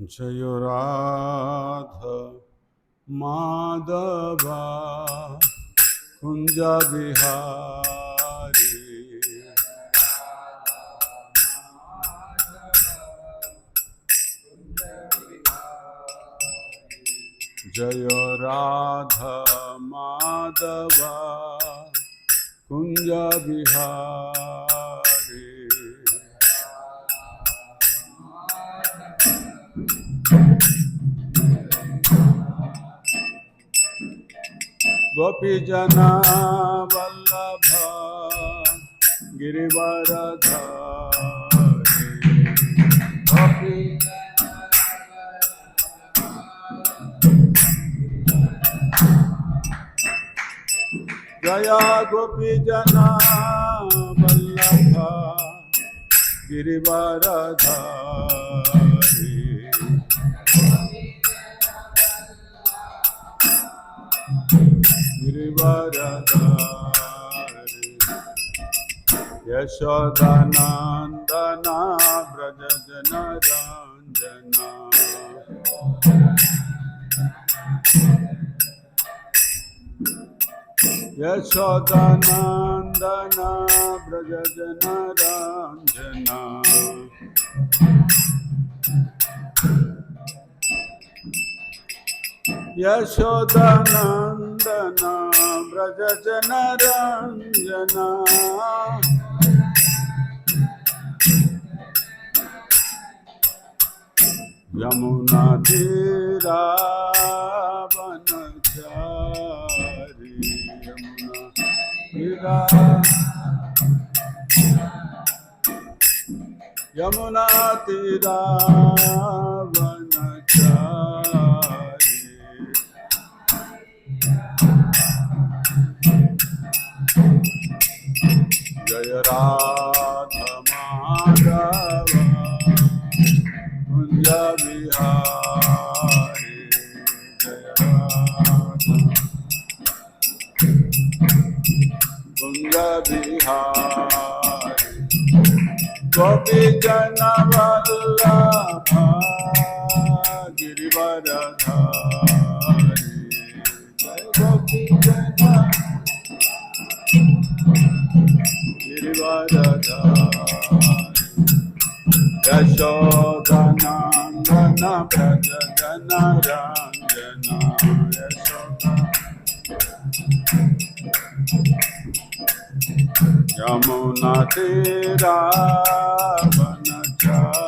जय राधा माधवा कुंज बिहारी। जय राधा माधवा कुंज बिहारी। गोपी जना वल्लभ गिरिवरधारी। गोपी जया गोपी जना वल्लभ गिरिवरधारी। गिरिवरधारी। यशोदानंदना व्रज जन रंजना। यशोदानंदना व्रज जन रंजना। यशोदानंदना व्रज जन रंजना। यमुना तीरा वनचारी। यमुना तीरा वनचारी। जय राधा माधव कुंज बिहारी। जय राधा कुंज बिहारी। गोपी जन वल्लभ गिरिवरधारी। जय गोपी जन गिरिवरधारी। यशोदानंदन व्रज जन रंजना। यशोदा यमुना तीरा वनचारी।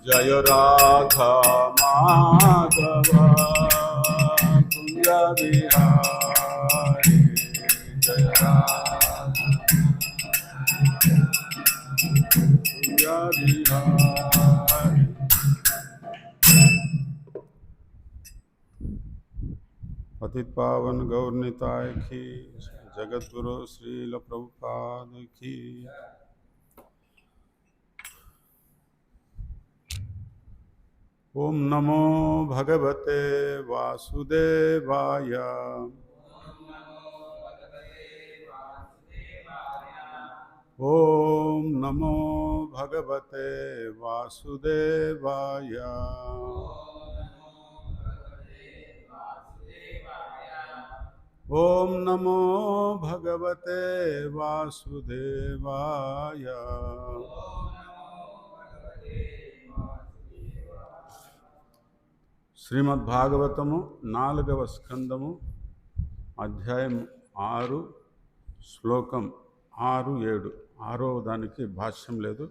जय राधा माधव कुंज बिहारी। जय राधा कुंज बिहारी। पतित पावन गौर निताय की, जगत गुरु श्रील प्रभुपाद की। ओम नमो भगवते वासुदेवाय। ओम नमो भगवते वासुदेवाय। ओम नमो भगवते वासुदेवाय। శ్రీమద్భాగవతము 4వ స్కందము అధ్యాయం 6 శ్లోకం 6-7. 6వ దానికి భాష్యం లేదు,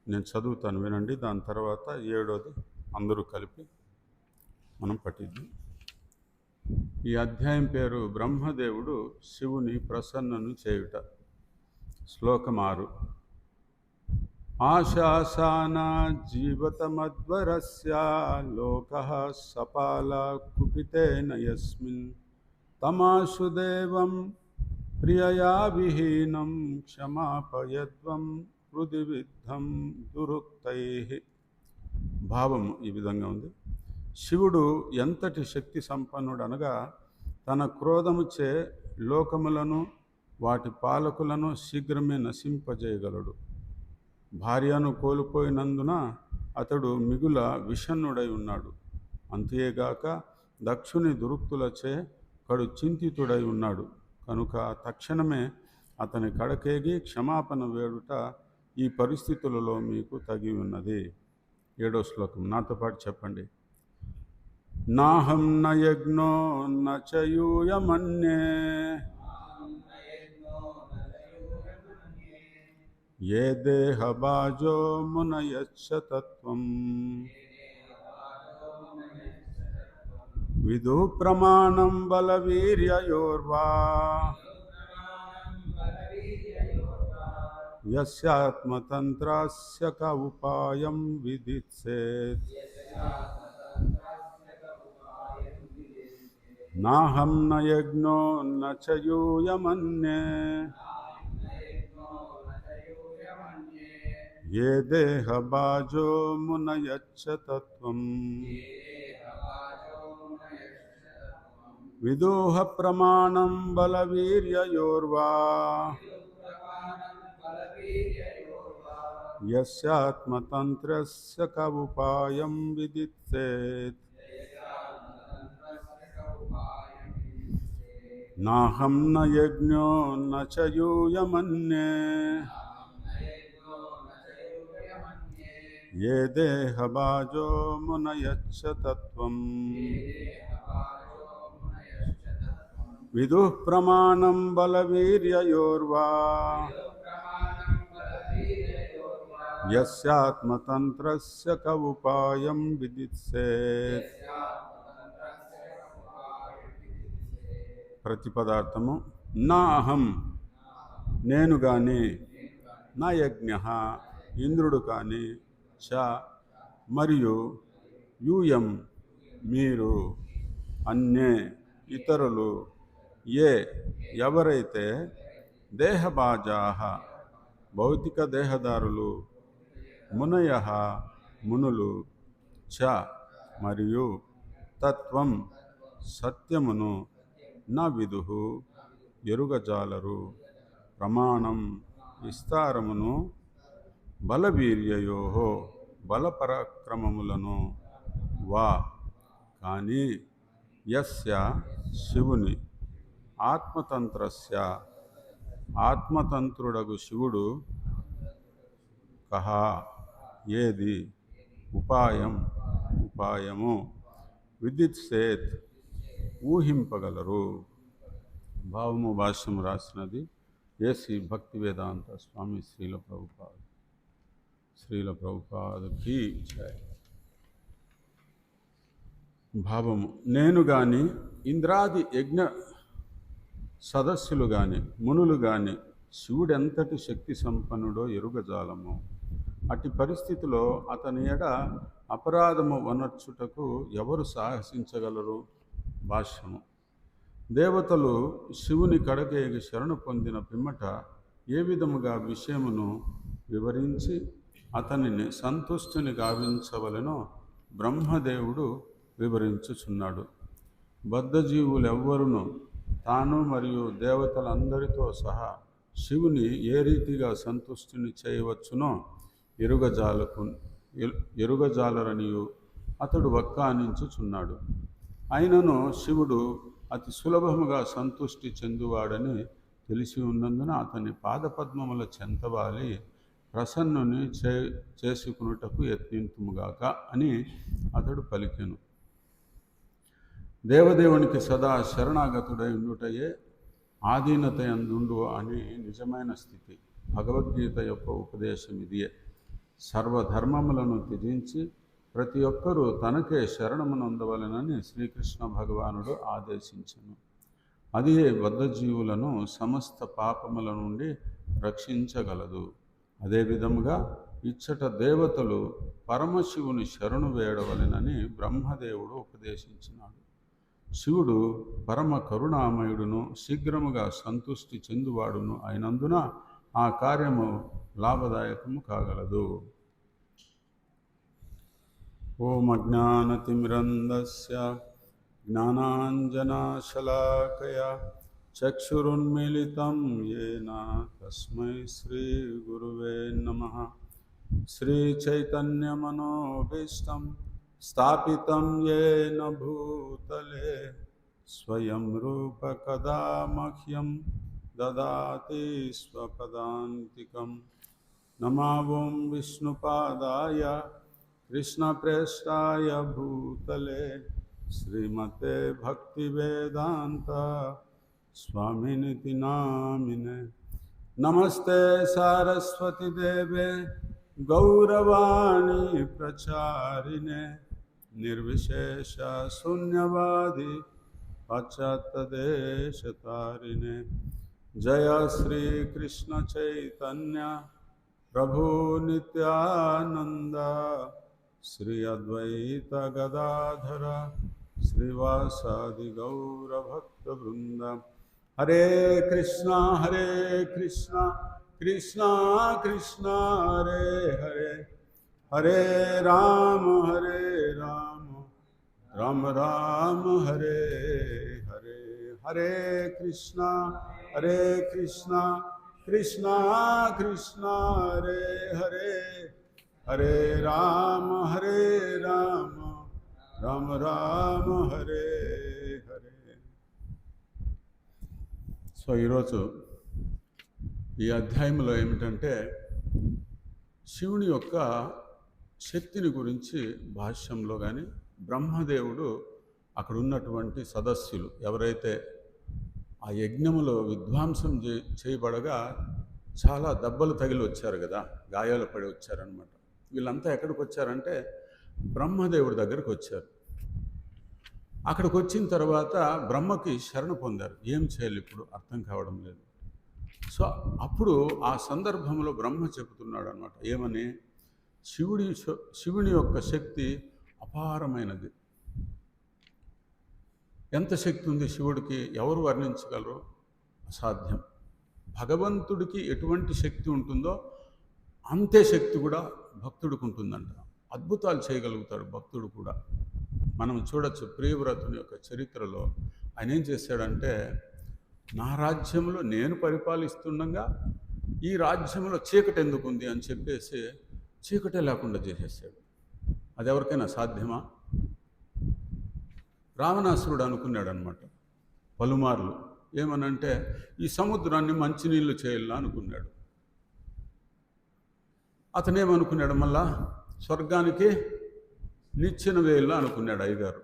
నేను చదువుతాను వినండి. దాని తర్వాత 7వది అందరూ కలిపి మనం పఠిద్దాం. ఈ అధ్యాయం పేరు బ్రహ్మదేవుడు శివుని ప్రసన్నను చేయుట. శ్లోకం 6. ఆశాసాన జీవతమద్వరస్య లోకః సపాల కుపితేన యస్మిన్ తమాశుదేవం ప్రియయా విహీనం క్షమాపయద్వం హృది విద్ధం దురుక్తైః. భావం ఈ విధంగా ఉంది. శివుడు ఎంతటి శక్తి సంపన్నుడు అనగా తన క్రోధముచే లోకములను వాటి పాలకులను శీఘ్రమే నశింపజేయగలడు. భార్యను కోల్పోయినందున అతడు మిగుల విషణ్ణుడై ఉన్నాడు. అంతేగాక దక్షుని దురుక్తులచే కడు చింతితుడై ఉన్నాడు. కనుక తక్షణమే అతని కడకేగి క్షమాపణ వేడుట ఈ పరిస్థితులలో మీకు తగి ఉన్నది. 7వ శ్లోకం నాతో పాటు చెప్పండి. నాహం న యజ్ఞో న చ యూయమన్యే ఏ దేహబాజో మునయచ్చ తత్వం విదు ప్రమాణం బలవీర్యయోర్వా యస్యాత్మతంత్రస్య క ఉపాయం విదిత్సేత్. నాహం న యజ్ఞో న చ యూయమన్యే ఏ దేహబాజో మునయచ్చ తత్వం విదూహ ప్రమాణం బలవీర్యయోర్వా యస్యాత్మతంత్రస్య క ఉపాయం విదిత్సేత్. నాహం న యజ్ఞో న చ యూయమన్యే ఏ దేహబాజో మునయచ్చ తత్వం విదుః ప్రమాణం బలవీర్యయోర్వా యస్యాత్మతంత్రస్య క ఉపాయం విదిత్సేత్. ప్రతిపదార్థము. నా అహం నేను గాని, నా యజ్ఞ ఇంద్రుడు కాని, చ మరియు యూయం మీరు, అన్యే ఇతరులు, ఏ ఎవరైతే, దేహబాజాః భౌతిక దేహదారులు, మునయః మునులు, చ మరియు తత్వం సత్యమును న విదుః ఎరుగజాలరు, ప్రమాణం విస్తారమును, బలవీర్యయోః బలపరాక్రమములను, వా కానీ, యస్య శివుని, ఆత్మతంత్రస్య ఆత్మతంత్రుడగు శివుడు, కహ ఏది, ఉపాయము, విదిత్సేత్ ఊహింపగలరు. భావము భాష్యము రాసినది ఏసి భక్తివేదాంత స్వామి శ్రీల ప్రభుపాదకి జై. భావము. నేను గాని, ఇంద్రాది యజ్ఞ సదస్సులు గాని, మునులు గాని శివుడెంతటి శక్తి సంపన్నుడో ఎరుగజాలము. అట్టి పరిస్థితిలో అతని ఎడ అపరాధము వనర్చుటకు ఎవరు సాహసించగలరు? భాష్యము. దేవతలు శివుని కడకేగి శరణు పొందిన పిమ్మట ఏ విధముగా విషయమును వివరించి అతనిని సంతుష్టిని గావించవలెనో బ్రహ్మదేవుడు వివరించుచున్నాడు. బద్ధజీవులెవ్వరును తాను మరియు దేవతలందరితో సహా శివుని ఏ రీతిగా సంతుష్టిని చేయవచ్చునో ఎరుగజాలరనియు అతడు వక్కానించుచున్నాడు. అయినను శివుడు అతి సులభముగా సంతుష్టి చెందువాడని తెలిసి ఉన్నందున అతని పాదపద్మముల చెంతవాలి ప్రసన్నుని చేసుకునుటకు యత్నింతుముగాక అని అతడు పలికెను. దేవదేవునికి సదా శరణాగతుడై ఉండుటయే ఆధీనత యందుండు అని నిజమైన స్థితి. భగవద్గీత యొక్క ఉపదేశం ఇదియే. సర్వధర్మములను త్యజించి ప్రతి ఒక్కరూ తనకే శరణమునొందవలెనని శ్రీకృష్ణ భగవానుడు ఆదేశించెను. అదియే బద్ధజీవులను సమస్త పాపముల నుండి రక్షించగలదు. అదేవిధముగా ఇచ్చట దేవతలు పరమశివుని శరణు వేడవలెనని బ్రహ్మదేవుడు ఉపదేశించినాడు. శివుడు పరమ కరుణామయుడును శీఘ్రముగా సంతుష్టి చెందువాడును అయినందున ఆ కార్యము లాభదాయకము కాగలదు. ఓం అజ్ఞానతిమిరంధస్య జ్ఞానాంజనశలాకయా चक्षुरुन्मीलितं येन तस्मै श्रीगुरुवे नमः। श्रीचैतन्यमनोभीष्टं स्थापितं येन भूतले स्वयं रूप कदा मह्यं ददाति स्वपदान्तिकं। नमावं विष्णुपादाय कृष्णप्रेष्ठाय भूतले श्रीमते भक्तिवेदांत स्वामिनिति नामिने। नमस्ते सारस्वती देवे गौरवाणी प्रचारिणे निर्विशेष शून्यवादी पाश्चात्यदेशतारिणे। जय श्री कृष्ण चैतन्य प्रभु नित्यानंद श्री अद्वैत गदाधर श्रीवासादि गौरभक्तवृंद। हरे कृष्णा कृष्णा कृष्णा हरे हरे, हरे राम राम राम हरे हरे। हरे कृष्णा कृष्णा कृष्णा हरे हरे, हरे राम राम राम हरे हरे। సో ఈరోజు ఈ అధ్యాయంలో ఏమిటంటే శివుని యొక్క శక్తిని గురించి భాష్యంలో కానీ బ్రహ్మదేవుడు అక్కడ ఉన్నటువంటి సదస్సులు ఎవరైతే ఆ యజ్ఞములో విధ్వంసం చేయబడగా చాలా దెబ్బలు తగిలి వచ్చారు కదా, గాయాలు పడి వచ్చారనమాట. వీళ్ళంతా ఎక్కడికి వచ్చారంటే బ్రహ్మదేవుడి దగ్గరికి వచ్చారు. అక్కడికి వచ్చిన తర్వాత బ్రహ్మకి శరణ పొందారు. ఏం చేయాలి ఇప్పుడు అర్థం కావడం లేదు. సో అప్పుడు ఆ సందర్భంలో బ్రహ్మ చెబుతున్నాడు అనమాట, ఏమని, శివుని యొక్క శక్తి అపారమైనది. ఎంత శక్తి ఉంది శివుడికి, ఎవరు వర్ణించగలరు? అసాధ్యం. భగవంతుడికి ఎటువంటి శక్తి ఉంటుందో అంతే శక్తి కూడా భక్తుడికి ఉంటుందంట. అద్భుతాలు చేయగలుగుతాడు భక్తుడు కూడా. మనం చూడొచ్చు ప్రియవ్రతుని యొక్క చరిత్రలో ఆయన ఏం చేశాడంటే, నా రాజ్యంలో నేను పరిపాలిస్తుండగా ఈ రాజ్యంలో చీకటి ఎందుకు ఉంది అని చెప్పేసి చీకటే లేకుండా చేసేసాడు. అది ఎవరికైనా సాధ్యమా? రావణాసురుడు అనుకున్నాడు అనమాట పలుమార్లు, ఏమనంటే ఈ సముద్రాన్ని మంచినీళ్ళు చేయాలా అనుకున్నాడు. అతనేమనుకున్నాడు, మళ్ళా స్వర్గానికి నిచ్చెన వేయాలా అనుకున్నాడు అయ్యగారు.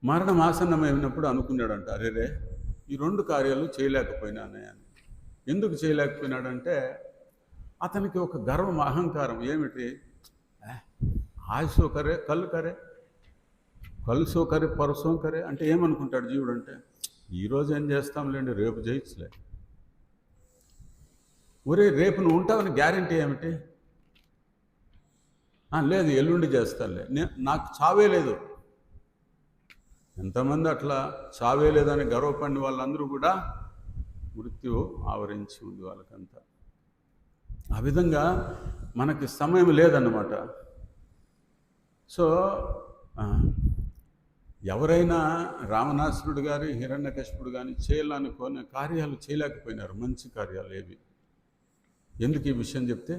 మరణం ఆసన్నమైనప్పుడు అనుకున్నాడంట, అరేరే ఈ రెండు కార్యాలు చేయలేకపోయినానే అని. ఎందుకు చేయలేకపోయినాడంటే అతనికి ఒక గర్వం, అహంకారం. ఏమిటి? ఆయుసో కరే కళ్ళు కరే, కలుసో కరే పరసో కరే అంటే ఏమనుకుంటాడు జీవుడు అంటే, ఈరోజు ఏం చేస్తాంలేండి, రేపు చేయొచ్చులే. ఒరే రేపు నువ్వు ఉంటావని గ్యారంటీ ఏమిటి? లేదు ఎల్లుండి చేస్తానులే, నాకు చావే లేదు. ఎంతమంది అట్లా చావే లేదని గర్వపడిన వాళ్ళందరూ కూడా మృత్యు ఆవరించి ఉంది వాళ్ళకంతా. ఆ విధంగా మనకి సమయం లేదన్నమాట. సో ఎవరైనా రావణాసురుడు గారి హిరణ్యకశిపుడు కానీ చేయాలనుకునే కార్యాలు చేయలేకపోయినారు, మంచి కార్యాలు ఏవి. ఎందుకు ఈ విషయం చెప్తే,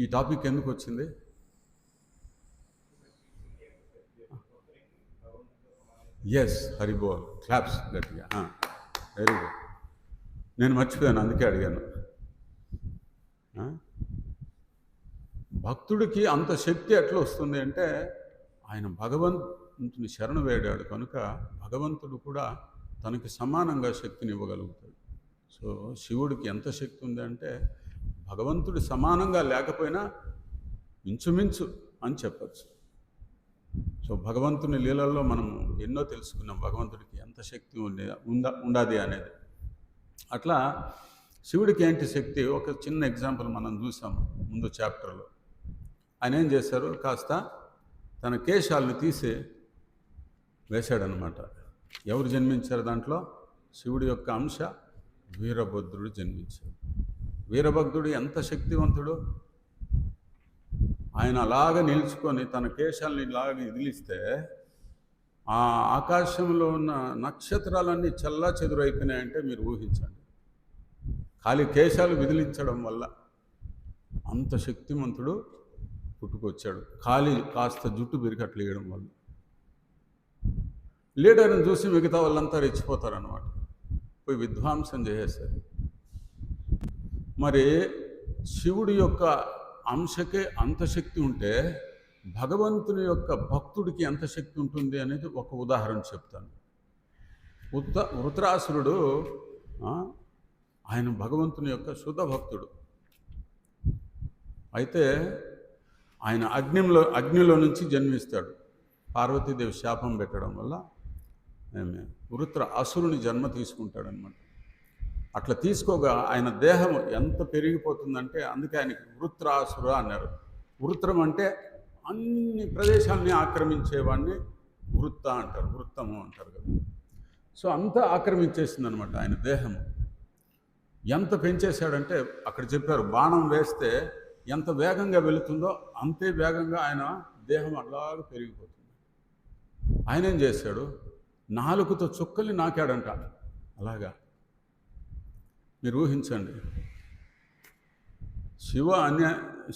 ఈ టాపిక్ ఎందుకు వచ్చింది? ఎస్, హరిబోల్, క్లాప్స్ గట్టిగా. Very good. నేను మర్చిపోయాను, అందుకే అడిగాను. భక్తుడికి అంత శక్తి ఎట్లా వస్తుంది అంటే, ఆయన భగవంతుని శరణు వేడాడు కనుక భగవంతుడు కూడా తనకి సమానంగా శక్తిని ఇవ్వగలుగుతాడు. సో శివుడికి ఎంత శక్తి ఉంది అంటే భగవంతుడి సమానంగా లేకపోయినా ఇంచుమించు అని చెప్పచ్చు. సో భగవంతుని లీలల్లో మనం ఎన్నో తెలుసుకున్నాం, భగవంతుడికి ఎంత శక్తి ఉండాది అనేది. అట్లా శివుడికి ఏంటి శక్తి? ఒక చిన్న ఎగ్జాంపుల్ మనం చూసాం ముందు చాప్టర్లో. ఆయన ఏం చేశారు, కాస్త తన కేశాలను తీసి వేశాడనమాట. ఎవరు జన్మించారు దాంట్లో? శివుడి యొక్క అంశ వీరభద్రుడు జన్మించాడు. వీరభద్రుడు ఎంత శక్తివంతుడు! ఆయన అలాగ నిల్చుకొని తన కేశాలని ఇలాగ ఇదిలిస్తే ఆ ఆకాశంలో ఉన్న నక్షత్రాలన్నీ చల్లా చెదురైపోయినాయంటే మీరు ఊహించండి. ఖాళీ కేశాలు విదిలించడం వల్ల అంత శక్తిమంతుడు పుట్టుకొచ్చాడు. ఖాళీ కాస్త జుట్టు పెరిగట్లు వేయడం వల్ల. లీడర్ని చూసి మిగతా వాళ్ళంతా రెచ్చిపోతారన్నమాట, పోయి విధ్వంసం చేసేస్తారు. మరి శివుడి యొక్క అంశకే అంత శక్తి ఉంటే భగవంతుని యొక్క భక్తుడికి ఎంత శక్తి ఉంటుంది అనేది ఒక ఉదాహరణ చెప్తాను. వృత్రాసురుడు ఆయన భగవంతుని యొక్క శుద్ధ భక్తుడు. అయితే ఆయన అగ్నిలో నుంచి జన్మిస్తాడు. పార్వతీదేవి శాపం పెట్టడం వల్ల వృత్ర అసురుని జన్మ తీసుకుంటాడనమాట. అట్లా తీసుకోగా ఆయన దేహం ఎంత పెరిగిపోతుందంటే అందుకే ఆయనకి వృత్రాసుర అన్నారు. వృత్రం అంటే అన్ని ప్రదేశాలని ఆక్రమించేవాడిని వృత్త అంటారు, వృత్తము అంటారు కదా. సో అంతా ఆక్రమించేసింది అనమాట ఆయన దేహము. ఎంత పెంచేశాడంటే అక్కడ చెప్పారు, బాణం వేస్తే ఎంత వేగంగా వెళుతుందో అంతే వేగంగా ఆయన దేహం అలాగా పెరిగిపోతుంది. ఆయన ఏం చేశాడు, నాలుగుతో చుక్కల్ని నాకాడంట. అలాగా మీరు ఊహించండి.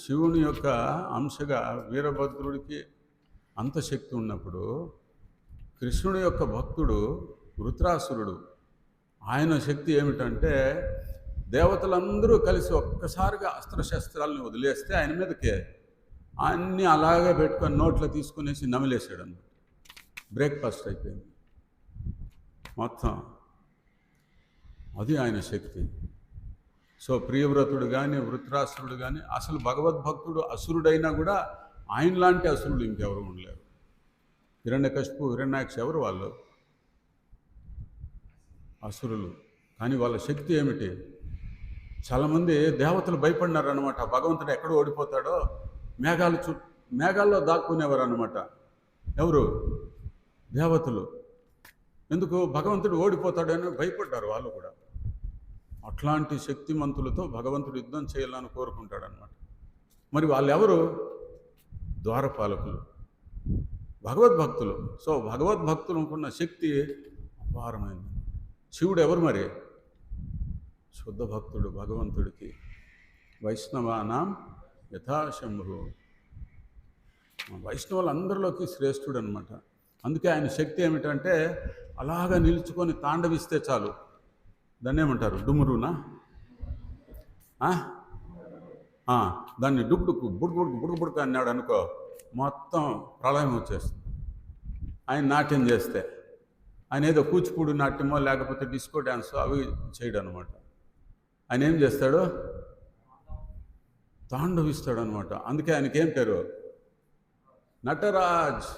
శివుని యొక్క అంశగా వీరభద్రుడికి అంత శక్తి ఉన్నప్పుడు కృష్ణుడి యొక్క భక్తుడు వృత్రాసురుడు, ఆయన శక్తి ఏమిటంటే దేవతలందరూ కలిసి ఒక్కసారిగా అస్త్రశస్త్రాలని వదిలేస్తే ఆయన మీదకే అన్నీ అలాగే పెట్టుకొని నోట్లో తీసుకునేసి నమిలేసాడు అన్నమాట. బ్రేక్ఫాస్ట్ అయిపోయింది మొత్తం. అది ఆయన శక్తి. సో ప్రియవ్రతుడు కానీ వృత్రాసురుడు కానీ అసలు భగవద్భక్తుడు అసురుడైనా కూడా ఆయనలాంటి అసురుడు ఇంకెవరు ఉండలేరు. హిరణ్యకశిపు హిరణ్యాక్ష ఎవరు వాళ్ళు? అసురులు. కానీ వాళ్ళ శక్తి ఏమిటి? చాలామంది దేవతలు భయపడినారు అనమాట. భగవంతుడు ఎక్కడ ఓడిపోతాడో మేఘాల్లో దాక్కునేవారు అనమాట. ఎవరు? దేవతలు. ఎందుకు? భగవంతుడు ఓడిపోతాడని భయపడ్డారు వాళ్ళు కూడా. అట్లాంటి శక్తిమంతులతో భగవంతుడు యుద్ధం చేయాలని కోరుకుంటాడనమాట. మరి వాళ్ళు ఎవరు? ద్వారపాలకులు, భగవద్భక్తులు. సో భగవద్భక్తులకున్న శక్తి అపారమైంది. శివుడు ఎవరు మరి? శుద్ధ భక్తుడు భగవంతుడికి. వైష్ణవానాం యథాశంభు. వైష్ణవులందరిలోకి శ్రేష్ఠుడు అనమాట. అందుకే ఆయన శక్తి ఏమిటంటే అలాగా నిలుచుకొని తాండవిస్తే చాలు. దాన్ని ఏమంటారు? డుమురునా? దాన్ని డుక్డుకు బుడుకు అన్నాడు అనుకో, మొత్తం ప్రళయం వచ్చేస్తుంది. ఆయన నాట్యం చేస్తే, ఆయన ఏదో కూచిపూడి నాట్యమో లేకపోతే డిస్కో డ్యాన్సో అవి చేయడం అనమాట. ఆయన ఏం చేస్తాడు? తాండవిస్తాడు అనమాట. అందుకే ఆయనకి ఏం పేరు? నటరాజ్.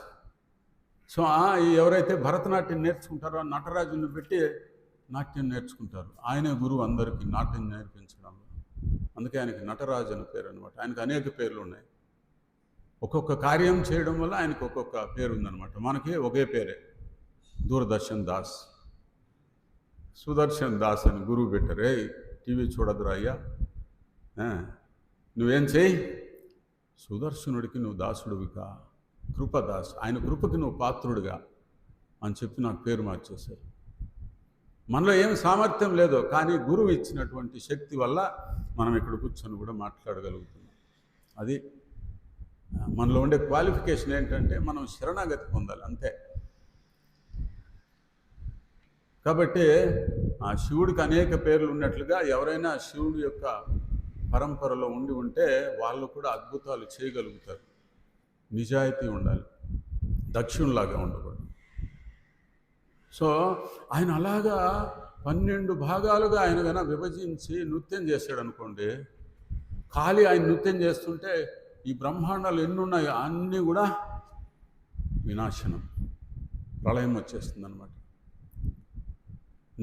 సో ఎవరైతే భరతనాట్యం నేర్చుకుంటారో నటరాజుని పెట్టి నాట్యం నేర్చుకుంటారు. ఆయనే గురువు అందరికీ నాట్యం నేర్పించడంలో. అందుకే ఆయనకి నటరాజు అని పేరు అనమాట. ఆయనకు అనేక పేర్లు ఉన్నాయి. ఒక్కొక్క కార్యం చేయడం వల్ల ఆయనకు ఒక్కొక్క పేరు ఉందన్నమాట. మనకి ఒకే పేరే, దూరదర్శన్ దాస్. సుదర్శన్ దాస్ అని గురువు పెట్టారు. టీవీ చూడదురా అయ్యా, నువ్వేం చేయి, సుదర్శనుడికి నువ్వు దాసుడివిగా, కృపదాస్, ఆయన కృపకి నువ్వు పాత్రుడిగా అని చెప్పి నాకు పేరు మార్చేశారు. మనలో ఏమి సామర్థ్యం లేదో, కానీ గురువు ఇచ్చినటువంటి శక్తి వల్ల మనం ఇక్కడ కూర్చొని కూడా మాట్లాడగలుగుతున్నాం. అది మనలో ఉండే క్వాలిఫికేషన్ ఏంటంటే మనం శరణాగతి పొందాలి, అంతే. కాబట్టి ఆ శివుడికి అనేక పేర్లు ఉన్నట్లుగా ఎవరైనా శివుడి యొక్క పరంపరలో ఉంటే వాళ్ళు కూడా అద్భుతాలు చేయగలుగుతారు. నిజాయితీ ఉండాలి, దక్షిణలాగా ఉండకూడదు. సో ఆయన అలాగా 12 భాగాలుగా ఆయన కన్నా విభజించి నృత్యం చేశాడు అనుకోండి. ఖాళీ ఆయన నృత్యం చేస్తుంటే ఈ బ్రహ్మాండాలు ఎన్నున్నాయో అన్నీ కూడా వినాశనం, ప్రళయం వచ్చేస్తుంది అనమాట.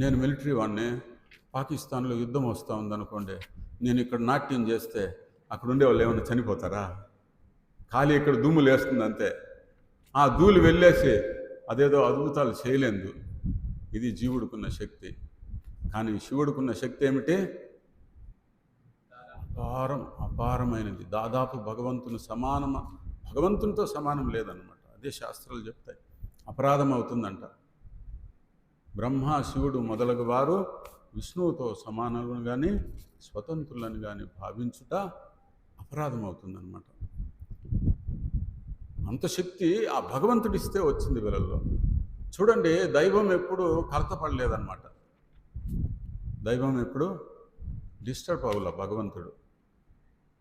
నేను మిలిటరీ వాడిని, పాకిస్తాన్లో యుద్ధం వస్తూ ఉందనుకోండి, నేను ఇక్కడ నాట్యం చేస్తే అక్కడ ఉండే వాళ్ళు ఏమైనా చనిపోతారా? ఖాళీ ఇక్కడ దుమ్ములు వేస్తుంది అంతే. ఆ ధూళి వెళ్ళేసి అదేదో అద్భుతాలు చేయలేదు. ఇది జీవుడికున్న శక్తి. కానీ శివుడికున్న శక్తి ఏమిటి? అపారమైనది. దాదాపు భగవంతునితో సమానం లేదన్నమాట. అదే శాస్త్రాలు చెప్తాయి. అపరాధం అవుతుందంట. బ్రహ్మ శివుడు మొదలగు వారు విష్ణువుతో సమానులను కానీ స్వతంత్రులను కానీ భావించుట అపరాధం అవుతుందన్నమాట. అంత శక్తి ఆ భగవంతుడిస్తే వచ్చింది వీళ్ళల్లో. చూడండి, దైవం ఎప్పుడు కలతపడలేదన్నమాట. దైవం ఎప్పుడు డిస్టర్బ్ అవ్వాల భగవంతుడు.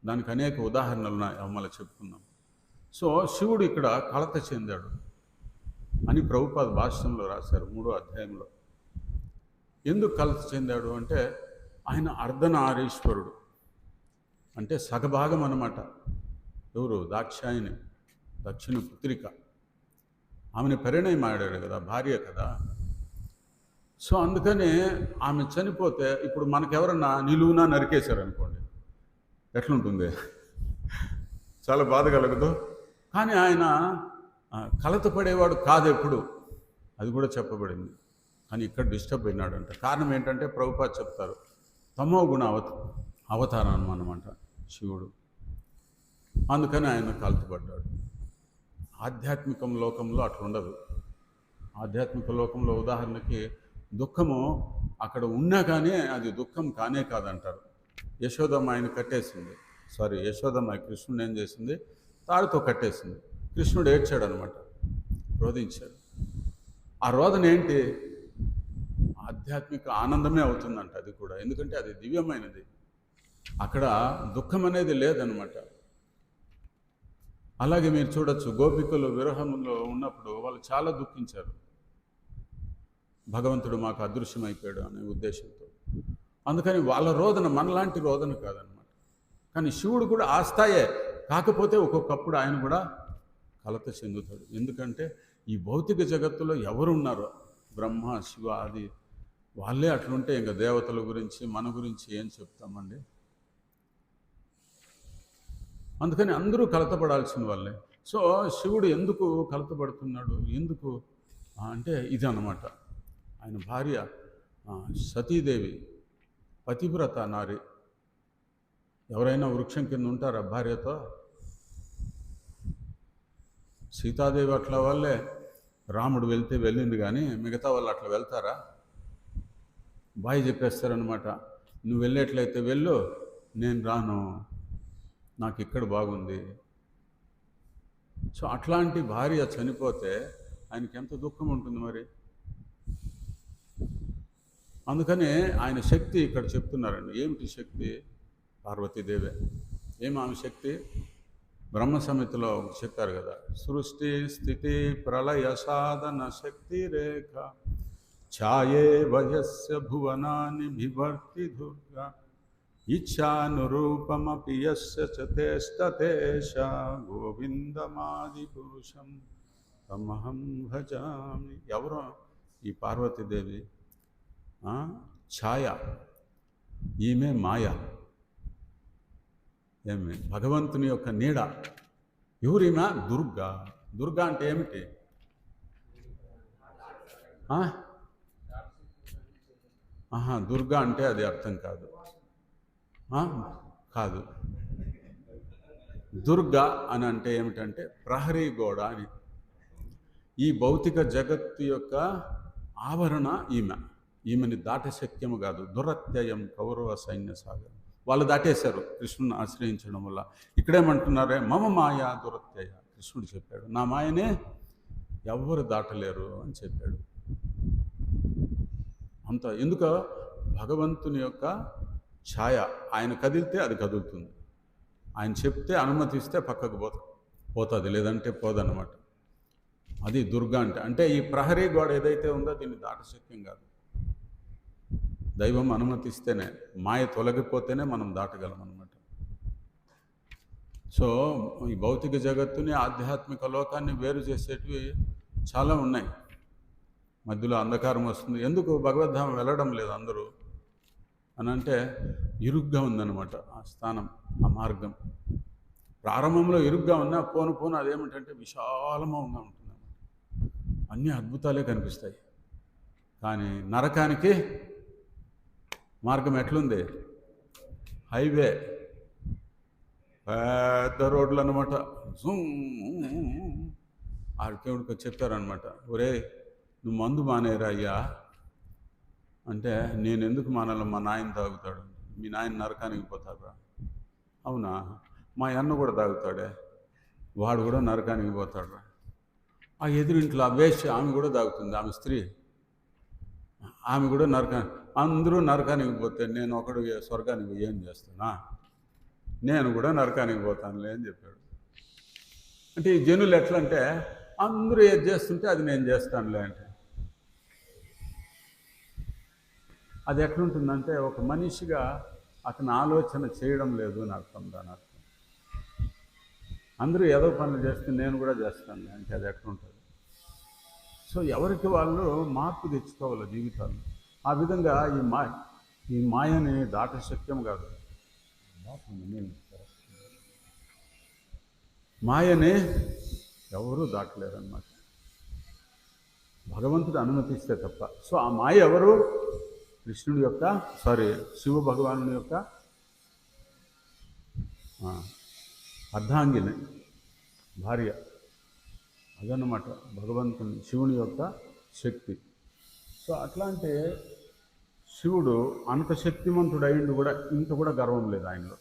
దానికి అనేక ఉదాహరణలు మళ్ళీ చెప్పుకుందాం. సో శివుడు ఇక్కడ కలత చెందాడు అని ప్రభుపాద భాష్యంలో రాశారు 3వ అధ్యాయంలో. ఎందుకు కలత చెందాడు అంటే, ఆయన అర్ధనారీశ్వరుడు, అంటే సగభాగం అన్నమాట. ఎవరు? దాక్షాయిని, దక్షిణ పుత్రిక. ఆమెను పరిణయం ఆడాడు కదా, భార్య కదా. సో అందుకని ఆమె చనిపోతే ఇప్పుడు మనకెవరన్నా నిలువునా నరికేశారు అనుకోండి, ఎట్లుంటుంది? చాలా బాధ కలగదు. కానీ ఆయన కలత పడేవాడు కాదు ఎప్పుడు, అది కూడా చెప్పబడింది. కానీ ఇక్కడ డిస్టర్బ్ అయినాడంట. కారణం ఏంటంటే ప్రభుపాద చెప్తారు, తమో గుణ అవతారం అన్నమాట శివుడు. అందుకని ఆయన కలతపడ్డాడు. ఆధ్యాత్మిక లోకంలో అట్లా ఉండదు. ఆధ్యాత్మిక లోకంలో ఉదాహరణకి దుఃఖము అక్కడ ఉన్నా కానీ అది దుఃఖం కానే కాదంటారు. యశోదమ్మ ఆయన కట్టేసింది, యశోదమ్మ కృష్ణుడు ఏం చేసింది? తాడుతో కట్టేసింది. కృష్ణుడు ఏడ్చాడు అనమాట, రోధించాడు. ఆ రోదన ఏంటి? ఆధ్యాత్మిక ఆనందమే అవుతుందంట అది కూడా, ఎందుకంటే అది దివ్యమైనది. అక్కడ దుఃఖం అనేది లేదనమాట. అలాగే మీరు చూడొచ్చు, గోపికలు విరహంలో ఉన్నప్పుడు వాళ్ళు చాలా దుఃఖించారు. భగవంతుడు మాకు అదృశ్యమైపోయాడు అనే ఉద్దేశంతో. అందుకని వాళ్ళ రోదన మనలాంటి రోదన కాదనమాట. కానీ శివుడు కూడా ఆ స్థాయే, కాకపోతే ఒక్కొక్కప్పుడు ఆయన కూడా కలత చెందుతాడు. ఎందుకంటే ఈ భౌతిక జగత్తులో ఎవరున్నారో, బ్రహ్మ శివ అది వాళ్ళే అట్లుంటే ఇంకా దేవతల గురించి మన గురించి ఏం చెప్తామండి? అందుకని అందరూ కలతపడాల్సిన వాళ్ళే. సో శివుడు ఎందుకు కలతపడుతున్నాడు? ఎందుకు అంటే ఇది అన్నమాట. ఆయన భార్య సతీదేవి పతివ్రత నారి. ఎవరైనా వృక్షం కింద ఉంటారా భార్యతో? సీతాదేవి అట్లా వాళ్ళే, రాముడు వెళ్తే వెళ్ళింది, కానీ మిగతా వాళ్ళు అట్లా వెళ్తారా? బాయ్ చెప్పేస్తారనమాట, నువ్వు వెళ్ళేట్లయితే వెళ్ళు, నేను రాను, నాకు ఇక్కడ బాగుంది. సో అట్లాంటి భార్య చనిపోతే ఆయనకి ఎంత దుఃఖం ఉంటుంది మరి. అందుకనే ఆయన శక్తి ఇక్కడ చెప్తున్నారండి. ఏమిటి శక్తి? పార్వతీదేవే. ఏం ఆమె శక్తి? బ్రహ్మ సమితిలో చెప్పారు కదా, సృష్టి స్థితి ప్రళయ సాధన శక్తి రేఖ ఛాయే వయస్య భువనాని బిభర్తి దుర్గా ఇచ్ఛానురూపమపి యస్య చ తేష్టతేష గోవిందమాది పురుషం తమహం భజామి. ఎవరో ఈ పార్వతీదేవి ఛాయ, ఈమె మాయ. ఏమి? భగవంతుని యొక్క నీడ. ఎవరినా? దుర్గా. దుర్గా అంటే ఏమిటి? దుర్గా అంటే అది అర్థం కాదు. కాదు, దుర్గా అని అంటే ఏమిటంటే ప్రహరీ గోడ అని. ఈ భౌతిక జగత్తు యొక్క ఆవరణ ఈమెని దాటే శక్యము కాదు. దురత్యయం కౌరవ సైన్య సాగరం. వాళ్ళు దాటేశారు కృష్ణుని ఆశ్రయించడం వల్ల. ఇక్కడేమంటున్నారే, మమ మాయా దురత్యయ. కృష్ణుడు చెప్పాడు, నా మాయనే ఎవ్వరు దాటలేరు అని చెప్పాడు. అంత ఎందుక? భగవంతుని యొక్క ఛాయ. ఆయన కదిలితే అది కదులుతుంది, ఆయన చెప్తే అనుమతిస్తే పక్కకు పోతుంది, లేదంటే పోదన్నమాట. అది దుర్గా అంటే ఈ ప్రహరీ గోడ ఏదైతే ఉందో దీన్ని దాటశక్యం కాదు. దైవం అనుమతిస్తేనే, మాయ తొలగిపోతేనే మనం దాటగలం అన్నమాట. సో ఈ భౌతిక జగత్తుని ఆధ్యాత్మిక లోకాన్ని వేరు చేసేటివి చాలా ఉన్నాయి. మధ్యలో అంధకారం వస్తుంది. ఎందుకు భగవద్ధామం వెళ్ళడం లేదు అందరూ అని అంటే, ఇరుగ్గా ఉందన్నమాట ఆ స్థానం, ఆ మార్గం. ప్రారంభంలో ఇరుగ్గా ఉన్నా పోను అదేమిటంటే విశాలంగా ఉంటుంది, అన్ని అద్భుతాలే కనిపిస్తాయి. కానీ నరకానికి మార్గం ఎట్లుంది? హైవే, పెద్ద రోడ్లు అన్నమాట. ఆ దేవుడికి చెప్పారనమాట, ఒరే నువ్వు మందు మానేరా అయ్యా అంటే, నేను ఎందుకు మానాలి, మా నాయన తాగుతాడు. మీ నాయన నరకానికి పోతాడా? అవునా, మా అన్న కూడా తాగుతాడే, వాడు కూడా నరకానికి పోతాడు. ఆ ఎదురింట్లో ఆ వేశ్య ఆమె కూడా తాగుతుంది, ఆమె స్త్రీ, ఆమె కూడా నరకానికి, అందరూ నరకానికి పోతే నేను ఒకడు స్వర్గానికి ఏం చేస్తున్నా, నేను కూడా నరకానికి పోతానులే అని చెప్పాడు. అంటే ఈ జనులు ఎట్లంటే అందరూ ఏది చేస్తుంటే అది నేను చేస్తానులే అంటే, అది ఎట్లుంటుందంటే ఒక మనిషిగా అతను ఆలోచన చేయడం లేదు అని అర్థం. దాని అర్థం అందరూ ఏదో పనులు చేస్తే నేను కూడా చేస్తాను అంటే అది ఎట్లుంటుంది. సో ఎవరికి వాళ్ళు మార్పు తెచ్చుకోవాలి జీవితాలు. ఆ విధంగా ఈ మాయని దాట శక్యం కాదు. మాయని ఎవరూ దాటలేరన్నమాట, భగవంతుడు అనుమతిస్తే తప్ప. సో ఆ మాయ ఎవరు? కృష్ణుడి యొక్క శివ భగవానుడి యొక్క అర్ధాంగిని భార్య, అదన్నమాట భగవంతుని శివుని యొక్క శక్తి. సో అట్లాంటి శివుడు అంత శక్తిమంతుడు అయిండు కూడా ఇంత కూడా గర్వం లేదు ఆయనలో.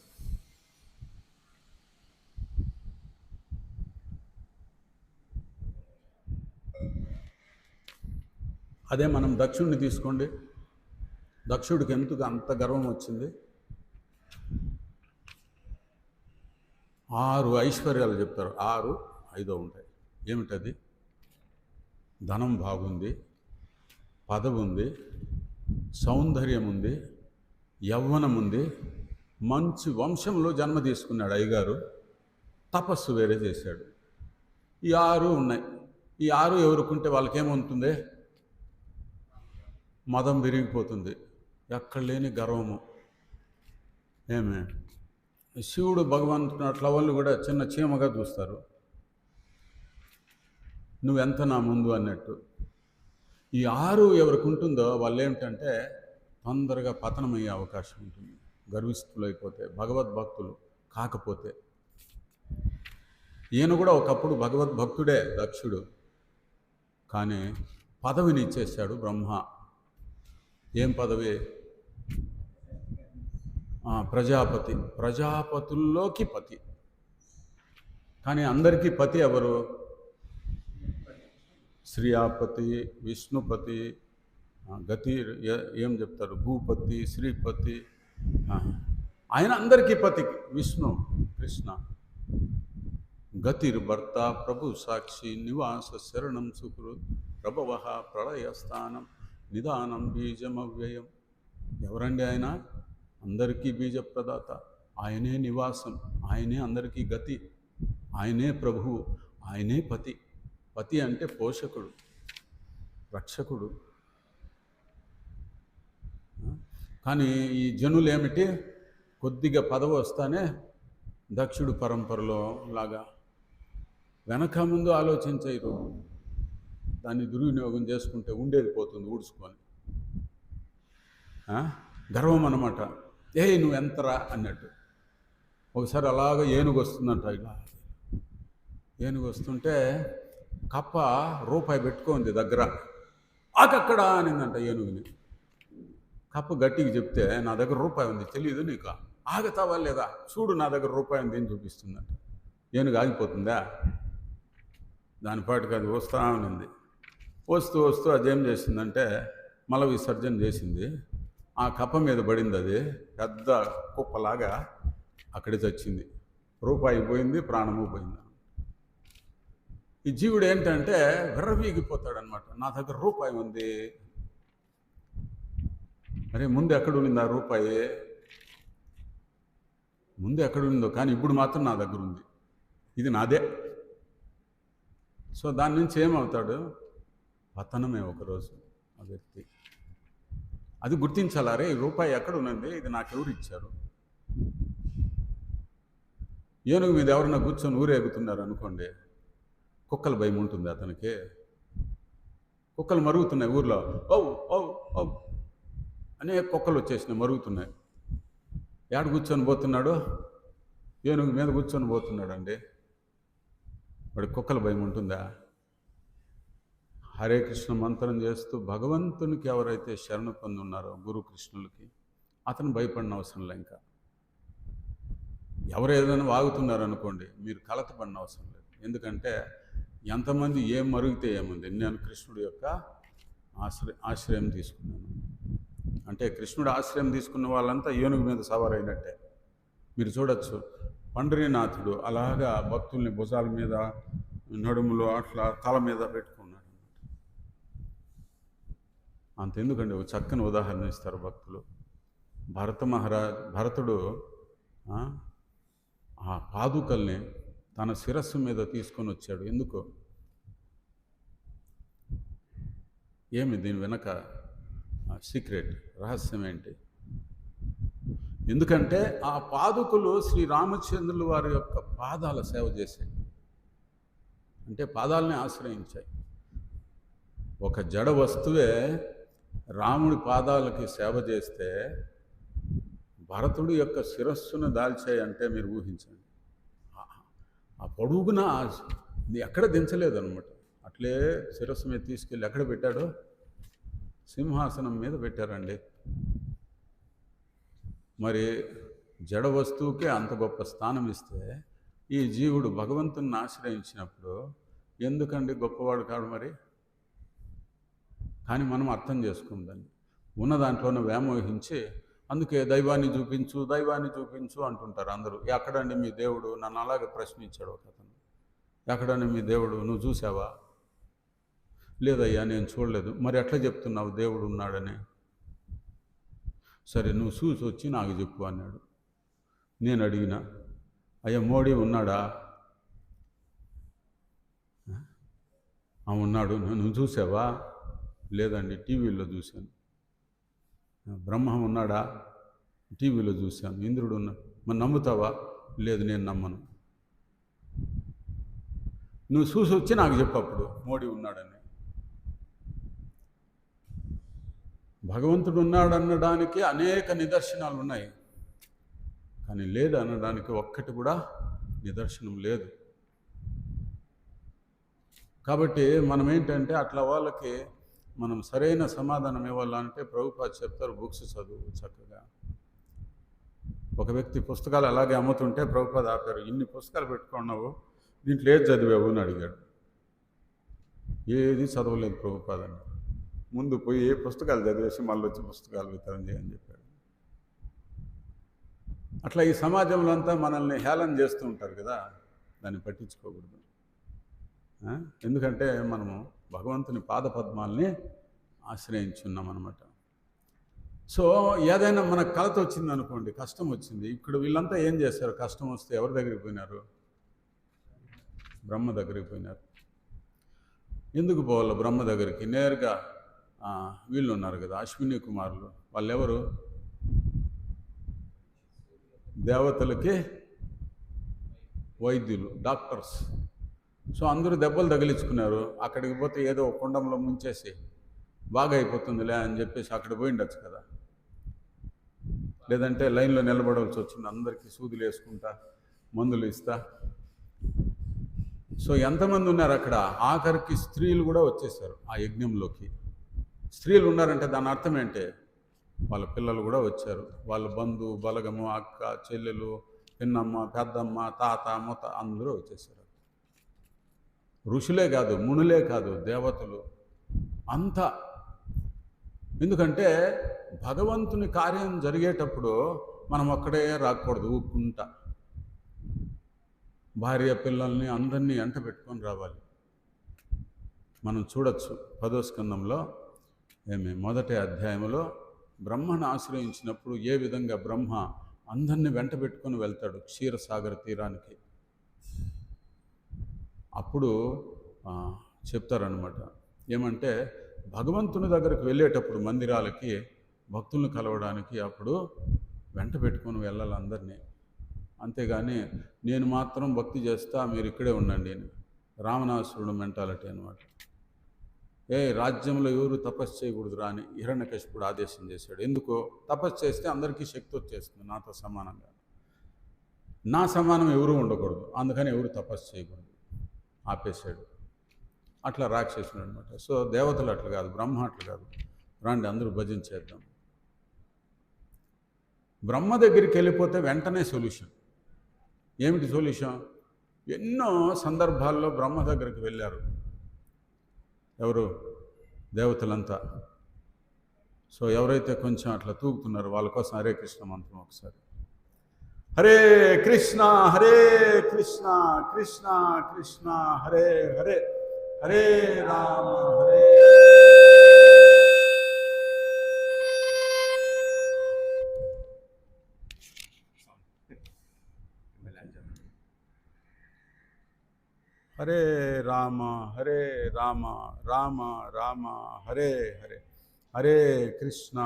అదే మనం దక్షుడిని తీసుకోండి, దక్షుడికి ఎందుకు అంత గర్వం వచ్చింది? 6 ఐశ్వర్యాలు చెప్తారు, 6 5 ఉంటాయి. ఏమిటది? ధనం బాగుంది, పదవి ఉంది, సౌందర్యం ఉంది, యవ్వనం ఉంది, మంచి వంశంలో జన్మ తీసుకున్నాడు అయ్యగారు, తపస్సు వేరే చేశాడు. ఈ 6 ఉన్నాయి. ఈ 6 ఎవరుకుంటే వాళ్ళకేమవుతుంది? మదం విరిగిపోతుంది, ఎక్కడ లేని గర్వము. ఏమే శివుడు భగవంతుడు అట్లా వాళ్ళు కూడా చిన్న చీమగా చూస్తారు, నువ్వెంత నా ముందు అన్నట్టు. ఈ 6 ఎవరికి ఉంటుందో వాళ్ళు ఏమిటంటే తొందరగా పతనమయ్యే అవకాశం ఉంటుంది, గర్విష్ఠులైపోతే, భగవద్భక్తులు కాకపోతే. ఈయన కూడా ఒకప్పుడు భగవద్భక్తుడే దక్షుడు, కానీ పదవిని ఇచ్చేశాడు బ్రహ్మ. ఏం పదవి? ప్రజాపతి, ప్రజాపతుల్లోకి పతి. కానీ అందరికీ పతి ఎవరు? శ్రీయాపతి, విష్ణుపతి, గతి ఏం చెప్తారు, భూపతి, శ్రీపతి, ఆయన అందరికీ పతి విష్ణు కృష్ణ. గతిర్ భర్త ప్రభు సాక్షి నివాస శరణం సుకృత్ ప్రభవ ప్రళయస్థానం నిదానం బీజమవ్యయం. ఎవరండి ఆయన? అందరికీ బీజప్రదాత, ఆయనే నివాసం, ఆయనే అందరికీ గతి, ఆయనే ప్రభువు, ఆయనే పతి. పతి అంటే పోషకుడు, రక్షకుడు. కానీ ఈ జనులు ఏమిటి, కొద్దిగా పదవి వస్తానే దక్షుడు పరంపరలో లాగా వెనక ముందు ఆలోచించరు, దాన్ని దుర్వినియోగం చేసుకుంటే ఉండేది పోతుంది ఊడ్చుకొని. గర్వం అన్నమాట. నువ్వు ఎంతరా అన్నట్టు. ఒకసారి అలాగ ఏనుగు వస్తుందంట, ఇలా ఏనుగు వస్తుంటే కప్ప రూపాయి పెట్టుకోండి దగ్గర, ఆకక్కడ అనిందంట ఏనుగుని. కప్ప గట్టికి చెప్తే, నా దగ్గర రూపాయి ఉంది తెలియదు నీకు, ఆగుతావా లేదా, చూడు నా దగ్గర రూపాయి ఉంది అని చూపిస్తుందంట. ఏనుగు ఆగిపోతుందా? దాని పాటికి అది వస్తూ ఉంది. వస్తూ వస్తూ అదేం చేసిందంటే మల విసర్జన చేసింది. ఆ కప్ప మీద పడింది, అది పెద్ద కుప్పలాగా అక్కడే చచ్చింది. రూపాయి పోయింది, ప్రాణము పోయింది. ఈ జీవుడు ఏంటంటే విర్రవీగిపోతాడనమాట, నా దగ్గర రూపాయి ఉంది. అరే ముందు ఎక్కడ ఉండింది ఆ రూపాయి? ముందు ఎక్కడ ఉందో, కానీ ఇప్పుడు మాత్రం నా దగ్గర ఉంది, ఇది నాదే. సో దాని నుంచి ఏమవుతాడు? పతనమే ఒకరోజు ఆ వ్యక్తి. అది గుర్తించాలరే, ఈ రూపాయి ఎక్కడ ఉన్నది, ఇది నాకెవరు ఇచ్చారు. ఏనుగు మీద ఎవరన్నా కూర్చొని ఊరేగుతున్నారు అనుకోండి, కుక్కల భయం ఉంటుంది అతనికి. కుక్కలు మరుగుతున్నాయి ఊర్లో, ఓ ఓ ఓ అనేక కుక్కలు వచ్చేసినాయి, మరుగుతున్నాయి. ఏడ కూర్చొని పోతున్నాడు? ఏనుగు మీద కూర్చొని పోతున్నాడు అండి. వాడికి కుక్కల భయం ఉంటుందా? హరే కృష్ణ మంత్రం చేస్తూ భగవంతునికి ఎవరైతే శరణు పొంది ఉన్నారో గురు కృష్ణులకి, అతను భయపడిన అవసరం లే. ఇంకా ఎవరు ఏదైనా వాగుతున్నారు అనుకోండి, మీరు కలతపడిన అవసరం లేదు. ఎందుకంటే ఎంతమంది ఏం మరుగుతే ఏముంది, నేను కృష్ణుడి యొక్క ఆశ్రయం తీసుకున్నాను. అంటే కృష్ణుడు ఆశ్రయం తీసుకున్న వాళ్ళంతా ఏనుగు మీద సవారైనట్టే. మీరు చూడొచ్చు, పండరీనాథుడు అలాగా భక్తుల్ని భుజాల మీద, నడుములో అట్లా తల మీద పెట్టుకున్నాడు. అంతెందుకండి, ఒక చక్కని ఉదాహరణ ఇస్తారు భక్తులు. భరతుడు ఆ పాదుకల్ని తన శిరస్సు మీద తీసుకొని వచ్చాడు. ఎందుకు? ఏమి దీని వెనక సీక్రెట్, రహస్యం ఏంటి? ఎందుకంటే ఆ పాదుకలు శ్రీరామచంద్రుల వారి యొక్క పాదాల సేవ చేశాయి. అంటే పాదాలని ఆశ్రయించాయి. ఒక జడ వస్తువే రాముడి పాదాలకి సేవ చేస్తే భరతుడి యొక్క శిరస్సును దాల్చాయి అంటే మీరు ఊహించండి. ఆ పొడుగున ఎక్కడ దించలేదు అనమాట. అట్లే శిరస్సు మీద తీసుకెళ్ళి ఎక్కడ పెట్టాడో, సింహాసనం మీద పెట్టారండి. మరి జడ వస్తువుకే అంత గొప్ప స్థానం ఇస్తే ఈ జీవుడు భగవంతుని ఆశ్రయించినప్పుడు ఎందుకండి గొప్పవాడు కాడు మరి? కానీ మనం అర్థం చేసుకుందాన్ని, ఉన్న దాంట్లోనే వ్యామోహించి, అందుకే దైవాన్ని చూపించు అంటుంటారు అందరూ. ఎక్కడండి మీ దేవుడు? నన్ను అలాగే ప్రశ్నించాడు ఒక అతను. ఎక్కడండి మీ దేవుడు? నువ్వు చూసావా? లేదయ్యా నేను చూడలేదు. మరి ఎట్లా చెప్తున్నావు దేవుడు ఉన్నాడని? సరే నువ్వు చూసి వచ్చి నాకు చెప్పు అన్నాడు. నేను అడిగిన, అయ్యా మోడీ ఉన్నాడా? ఉన్నాడు. నువ్వు చూసావా? లేదండి టీవీలో చూశాను. బ్రహ్మ ఉన్నాడా? టీవీలో చూశాను. ఇంద్రుడు ఉన్నాడు. మరి నమ్ముతావా? లేదు నేను నమ్మను. నువ్వు చూసి వచ్చి నాకు చెప్పు అప్పుడు మోడీ ఉన్నాడని. భగవంతుడు ఉన్నాడు అనడానికి అనేక నిదర్శనాలు ఉన్నాయి, కానీ లేదు అనడానికి ఒక్కటి కూడా నిదర్శనం లేదు. కాబట్టి మనం ఏంటంటే అట్లా వాళ్ళకి మనం సరైన సమాధానం ఇవ్వాలంటే ప్రభుపాద చెప్తారు, బుక్స్ చదువు చక్కగా. ఒక వ్యక్తి పుస్తకాలు అలాగే అమ్ముతుంటే ప్రభుపాద ఆపారు. ఇన్ని పుస్తకాలు పెట్టుకున్నావు, దీంట్లో ఏది చదివావు అని అడిగాడు. ఏది చదవలేదు ప్రభుపాద అని. ముందు పోయి ఏ పుస్తకాలు చదివేసి మళ్ళీ వచ్చి పుస్తకాలు వితరణ చేయని చెప్పాడు. అట్లా ఈ సమాజంలో అంతా మనల్ని హేళన చేస్తూ ఉంటారు కదా, దాన్ని పట్టించుకోకూడదు. ఎందుకంటే మనము భగవంతుని పాదపద్మాల్ని ఆశ్రయించున్నాం అన్నమాట. సో ఏదైనా మనకు కలత వచ్చింది అనుకోండి, కష్టం వచ్చింది. ఇక్కడ వీళ్ళంతా ఏం చేశారు? కష్టం వస్తే ఎవరి దగ్గరికి పోయినారు? బ్రహ్మ దగ్గరికి పోయినారు. ఎందుకు పోవాలి బ్రహ్మ దగ్గరికి? నేరుగా వీళ్ళు ఉన్నారు కదా అశ్విని కుమారులు, వాళ్ళు ఎవరు? దేవతలకి వైద్యులు, డాక్టర్స్. సో అందరూ దెబ్బలు తగిలించుకున్నారు. అక్కడికి పోతే ఏదో ఒక కుండంలో ముంచేసి బాగా అయిపోతుందిలే అని చెప్పేసి అక్కడ పోయిండొచ్చు కదా. లేదంటే లైన్లో నిలబడవలసి వచ్చింది, అందరికీ సూదులు వేసుకుంటా మందులు ఇస్తా. సో ఎంతమంది ఉన్నారు అక్కడ? ఆఖరికి స్త్రీలు కూడా వచ్చేసారు ఆ యజ్ఞంలోకి. స్త్రీలు ఉన్నారంటే దాని అర్థం ఏంటి? వాళ్ళ పిల్లలు కూడా వచ్చారు. వాళ్ళ బంధువు బలగము, అక్క చెల్లెలు, పిన్నమ్మ, పెద్దమ్మ, తాత, ముత్త అందరూ వచ్చేసారు. ఋషులే కాదు, మునులే కాదు, దేవతలు అంతా. ఎందుకంటే భగవంతుని కార్యం జరిగేటప్పుడు మనం అక్కడే రాకూడదు, ఊక్కుంటా భార్య పిల్లల్ని అందరినీ ఎంట పెట్టుకొని రావాలి. మనం చూడొచ్చు 10వ స్కందంలో మొదటి అధ్యాయంలో బ్రహ్మను ఆశ్రయించినప్పుడు ఏ విధంగా బ్రహ్మ అందరినీ వెంట పెట్టుకొని వెళ్తాడు క్షీరసాగర తీరానికి. అప్పుడు చెప్తారనమాట, ఏమంటే భగవంతుని దగ్గరికి వెళ్ళేటప్పుడు మందిరాలకి భక్తులను కలవడానికి అప్పుడు వెంట పెట్టుకొని వెళ్ళాలి అందరినీ. అంతేగాని నేను మాత్రం భక్తి చేస్తా మీరు ఇక్కడే ఉండండి అని, రావణాసురుడు మెంటాలిటీ అనమాట. రాజ్యంలో ఎవరు తపస్సు చేయకూడదురా అని హిరణ్యకశిపుడు ఆదేశం చేశాడు. ఎందుకో? తపస్సు చేస్తే అందరికీ శక్తి వచ్చేస్తుంది, నాతో సమానంగా. నా సమానం ఎవరు ఉండకూడదు, అందుకని ఎవరు తపస్సు చేయకూడదు, ఆపేశాడు. అట్లా రాక్షసుడు అనమాట. సో దేవతలు అట్లా కాదు, బ్రహ్మ అట్లా కాదు. రండి అందరూ భజన చేద్దాం. బ్రహ్మ దగ్గరికి వెళ్ళిపోతే వెంటనే సొల్యూషన్. ఏమిటి సొల్యూషన్? ఎన్నో సందర్భాల్లో బ్రహ్మ దగ్గరికి వెళ్ళారు ఎవరు? దేవతలంతా. సో ఎవరైతే కొంచెం అట్లా తూగుతున్నారో వాళ్ళ కోసం హరే కృష్ణ మంత్రం ఒకసారి. హరే కృష్ణ హరే కృష్ణ కృష్ణ కృష్ణ హరే హరే, హరే రామ హరే హరే రామ హరే రామ రామ రామ హరే హరే, హరే కృష్ణ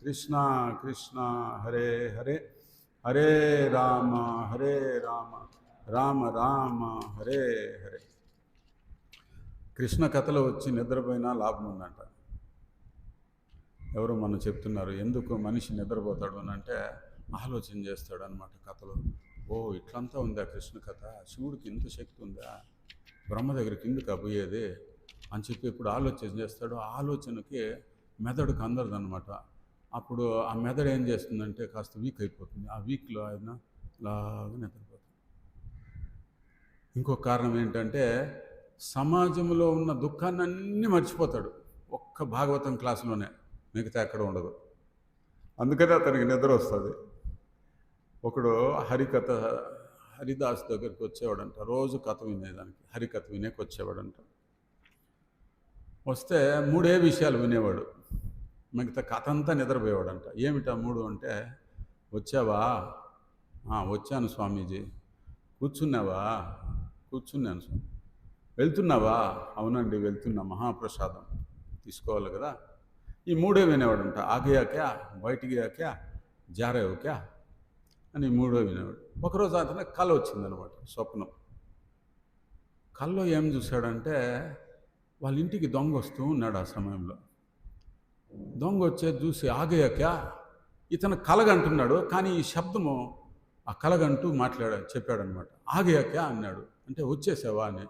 కృష్ణ కృష్ణ హరే హరే, హరే రామ రామ రామ హరే హరే. కృష్ణ కథలో వచ్చి నిద్రపోయినా లాభం ఉందంట. ఎవరు మనం చెప్తున్నారు, ఎందుకు మనిషి నిద్రపోతాడు అని అంటే ఆలోచన చేస్తాడు అనమాట కథలో. ఓ ఇట్లంతా ఉందా కృష్ణ కథ, శివుడికి ఇంత శక్తి ఉందా, బ్రహ్మ దగ్గరికి ఎందుకు అపోయేది అని చెప్పి ఇప్పుడు ఆలోచన చేస్తాడు. ఆ ఆలోచనకి మెదడుకు అందరదనమాట. అప్పుడు ఆ మెదడు ఏం చేస్తుందంటే కాస్త వీక్ అయిపోతుంది. ఆ వీక్లో ఆయన లాగా నిద్రపోతుంది. ఇంకొక కారణం ఏంటంటే సమాజంలో ఉన్న దుఃఖాన్ని అన్నీ మర్చిపోతాడు ఒక్క భాగవతం క్లాసులోనే, మిగతా ఎక్కడ ఉండదు. అందుకనే అతనికి నిద్ర వస్తుంది. ఒకడు హరికథ హరిదాస్ దగ్గరికి వచ్చేవాడంట, రోజు కథ వినేదానికి హరికథ వినేకి వచ్చేవాడంట. వస్తే మూడే విషయాలు వినేవాడు, మిగతా కథ అంతా నిద్రపోయేవాడంట. ఏమిటా మూడు అంటే, వచ్చావా? వచ్చాను స్వామీజీ. కూర్చున్నావా? కూర్చున్నాను స్వామి. వెళ్తున్నావా? అవునండి వెళ్తున్నా, మహాప్రసాదం తీసుకోవాలి కదా. ఈ మూడే వినేవాడంట. ఆగయా క్యా, బయటికి క్యా, జారేవు క్యా అని మూడో వినేవాడు. ఒకరోజు అతను కళ వచ్చిందనమాట, స్వప్నం. కల్లో ఏం చూశాడంటే వాళ్ళ ఇంటికి దొంగ వస్తూ ఉన్నాడు. ఆ సమయంలో దొంగ వచ్చేది చూసి ఆగయాక ఇతను కలగంటున్నాడు, కానీ ఈ శబ్దము ఆ కలగంటూ చెప్పాడనమాట. ఆగయాక అన్నాడు, అంటే వచ్చేసావా అని.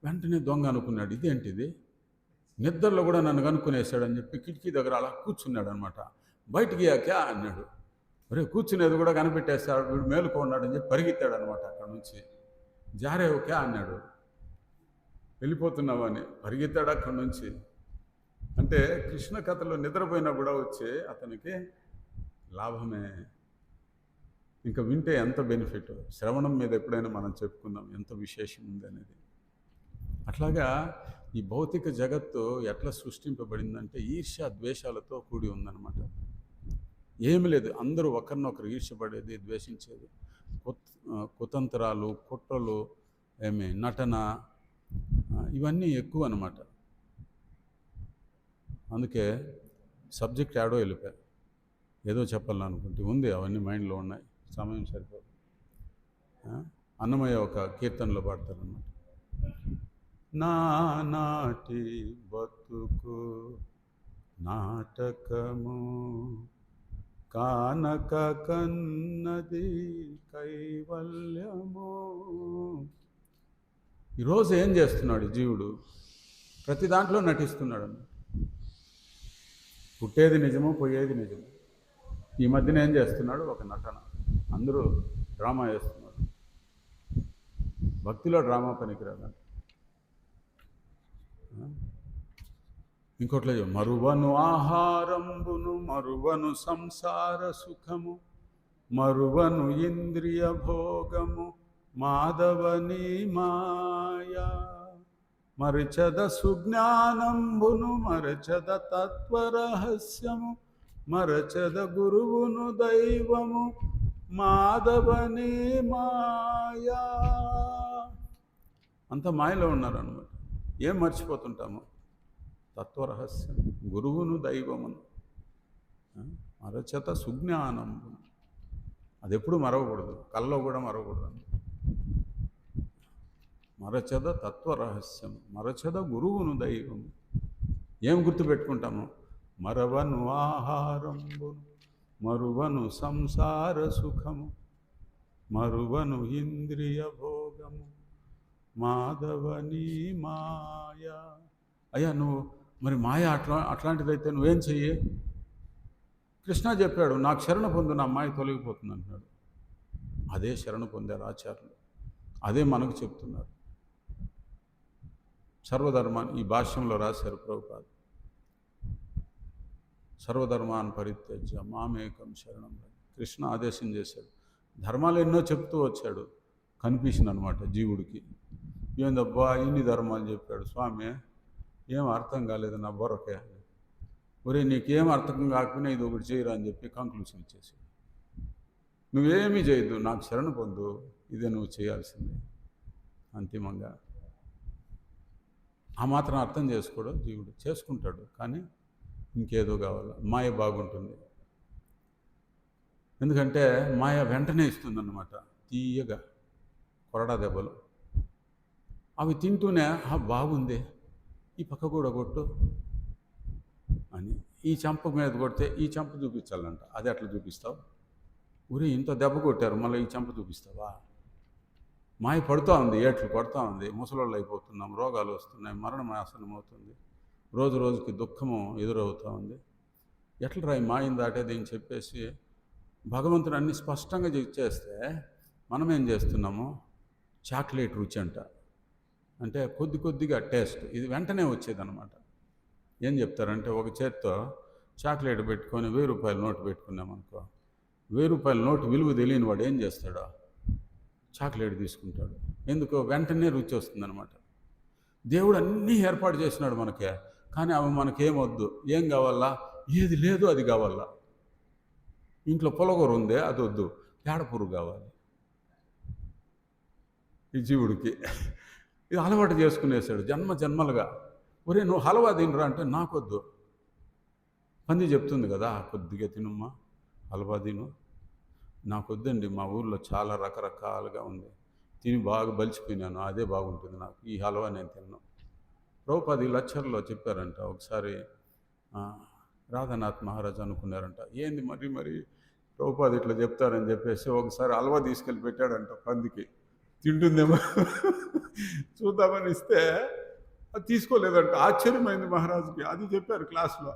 వెంటనే దొంగ అనుకున్నాడు, ఇదేంటిది నిద్రలో కూడా నన్ను కనుక్కునేసాడని చెప్పి కిటికీ దగ్గర అలా కూర్చున్నాడు అనమాట. బయటికి యాక అన్నాడు. మరి కూర్చునేది కూడా కనిపెట్టేస్తాడు, వీడు మేలుకున్నాడని చెప్పి పరిగెత్తాడు అనమాట. అక్కడ నుంచి జారేవుకే అన్నాడు, వెళ్ళిపోతున్నావా అని పరిగెత్తాడు అక్కడి నుంచి. అంటే కృష్ణ కథలో నిద్రపోయినా కూడా వచ్చే అతనికి లాభమే. ఇంకా వింటే ఎంత బెనిఫిట్. శ్రవణం మీద ఎప్పుడైనా మనం చెప్పుకుందాం ఎంత విశేషం ఉంది అనేది. అట్లాగా ఈ భౌతిక జగత్తు ఎట్లా సృష్టింపబడిందంటే ఈర్ష్య ద్వేషాలతో కూడి ఉందన్నమాట. ఏమి లేదు, అందరూ ఒకరినొకరు ఈర్ష్యపడేది, ద్వేషించేది, కుతంత్రాలు, కుట్రలు, నటన, ఇవన్నీ ఎక్కువ అన్నమాట. అందుకే సబ్జెక్ట్ యాడో వెళ్ళిపోయా. ఏదో చెప్పాలనుకుంటే ఉంది, అవన్నీ మైండ్లో ఉన్నాయి, సమయం సరిపోదు. అన్నమయ్య ఒక కీర్తనలో పాడతారన్నమాట. నాటి బతుకు నాటకము కానక కన్నది కైవల్యము. ఈరోజు ఏం చేస్తున్నాడు జీవుడు? ప్రతి దాంట్లో నటిస్తున్నాడు. పుట్టేది నిజము, పోయేది నిజము. ఈ మధ్యన ఏం చేస్తున్నాడు? ఒక నటన. అందరూ డ్రామా వేస్తున్నారు. భక్తిలో డ్రామా పనికిరాదంట. ఇంకోట్లే, మరువను ఆహారంబును మరువను సంసార సుఖము మరువను ఇంద్రియ భోగము మాధవని మాయా మరచద సుజ్ఞానంబును మరచద తత్వరహస్యము మరచద గురువును దైవము మాధవని మాయా. అంత మాయలో ఉన్నారు అన్నమాట. ఏం మర్చిపోతుంటాము? తత్వరహస్యం, గురువును దైవమును, మరచత సుజ్ఞానము. అది ఎప్పుడు మరవకూడదు, కల్లో కూడా మరవకూడదు. మరచద తత్వరహస్యం, మరచద గురువును దైవము. ఏం గుర్తుపెట్టుకుంటాము? మరవను ఆహారంబును మరువను సంసార సుఖము మరువను ఇంద్రియ భోగము మాధవని మాయ. అయ్యా నువ్వు మరి మాయ అట్లాంటిదైతే నువ్వేం చెయ్యి? కృష్ణ చెప్పాడు, నాకు శరణ పొందు, నా మాయ తొలగిపోతుంది అంటున్నాడు. అదే శరణ పొందారు ఆచార్యులు, అదే మనకు చెప్తున్నారు. సర్వధర్మాన్ని ఈ భాష్యంలో రాశారు ప్రభుపాద. సర్వధర్మాన్ని పరిత్యజ్య మామేకం శరణం. కృష్ణ ఆదేశం చేశాడు. ధర్మాలు ఎన్నో చెప్తూ వచ్చాడు, కనిపించింది అనమాట జీవుడికి. ఏందబ్బా ఇన్ని ధర్మాలు చెప్పాడు స్వామి, ఏం అర్థం కాలేదు నా బొరకే. ఒరే నీకేం అర్థం కాకపోయినా ఇది ఒకటి చేయరా అని చెప్పి కంక్లూషన్ ఇచ్చేసి, నువ్వేమీ చేయొద్దు, నాకు శరణ పొందు, ఇదే నువ్వు చేయాల్సిందే. అంతిమంగా ఆ మాత్రం అర్థం చేసుకోవడం జీవుడు చేసుకుంటాడు, కానీ ఇంకేదో కావాలి. మాయ బాగుంటుంది, ఎందుకంటే మాయ వెంటనే ఇస్తుందన్నమాట తీయగా కొరడా దెబ్బలు. అవి తింటూనే బాగుంది, ఈ పక్క కూడా కొట్టు అని, ఈ చెంప మీద కొడితే ఈ చెంప చూపించాలంట. అది ఎట్లా చూపిస్తావు? ఊరి ఇంత దెబ్బ కొట్టారు మళ్ళీ ఈ చెంప చూపిస్తావా? మాయ పడుతూ ఉంది, ఏట్లు కొడతా ఉంది, ముసలోళ్ళు అయిపోతున్నాం, రోగాలు వస్తున్నాయి, మరణం ఆసనం అవుతుంది, రోజు రోజుకి దుఃఖము ఎదురవుతూ ఉంది. ఎట్లా రాయి మాయం దాటేది అని చెప్పేసి భగవంతుడు అన్ని స్పష్టంగా చేస్తే మనం ఏం చేస్తున్నాము? చాక్లెట్ రుచి అంట, అంటే కొద్ది కొద్దిగా టేస్ట్, ఇది వెంటనే వచ్చేదన్నమాట. ఏం చెప్తారంటే ఒక చేత్తో చాక్లెట్ పెట్టుకొని 1000 రూపాయల నోటు పెట్టుకున్నామనుకో, 1000 రూపాయల నోటు విలువ తెలియని వాడు ఏం చేస్తాడో చాక్లెట్ తీసుకుంటాడు. ఎందుకో వెంటనే రుచి వస్తుందన్నమాట. దేవుడు అన్నీ ఏర్పాటు చేసినాడు మనకే, కానీ అవి మనకేమొద్దు. ఏం కావాలా? ఏది లేదు అది కావాలా. ఇంట్లో పులగూర ఉందే అది వద్దు, పేడపురుగు కావాలి ఈ జీవుడికి. ఇది అలవాటు చేసుకునేసాడు జన్మలుగా. ఒరే నువ్వు హల్వా తినరా అంటే నాకొద్దు. పంది చెప్తుంది కదా, కొద్దిగా తినమ్మా హల్వా తిను. నాకొద్దండి, మా ఊర్లో చాలా రకరకాలుగా ఉంది, తిని బాగా బలిచిపోయినాను, అదే బాగుంటుంది నాకు, ఈ హల్వా నేను తిన్నాను. ప్రభుపాద ఈ లెక్చర్లో చెప్పారంట. ఒకసారి రాధానాథ్ మహారాజ్ అనుకున్నారంట, ఏంది మరి ప్రభుపాద ఇట్లా చెప్తారని చెప్పేసి ఒకసారి హల్వా తీసుకెళ్ళి పెట్టాడంట పందికి. తింటుందేమో చూద్దామని ఇస్తే అది తీసుకోలేదంట. ఆశ్చర్యమైంది మహారాజుకి. అది చెప్పారు క్లాస్లో.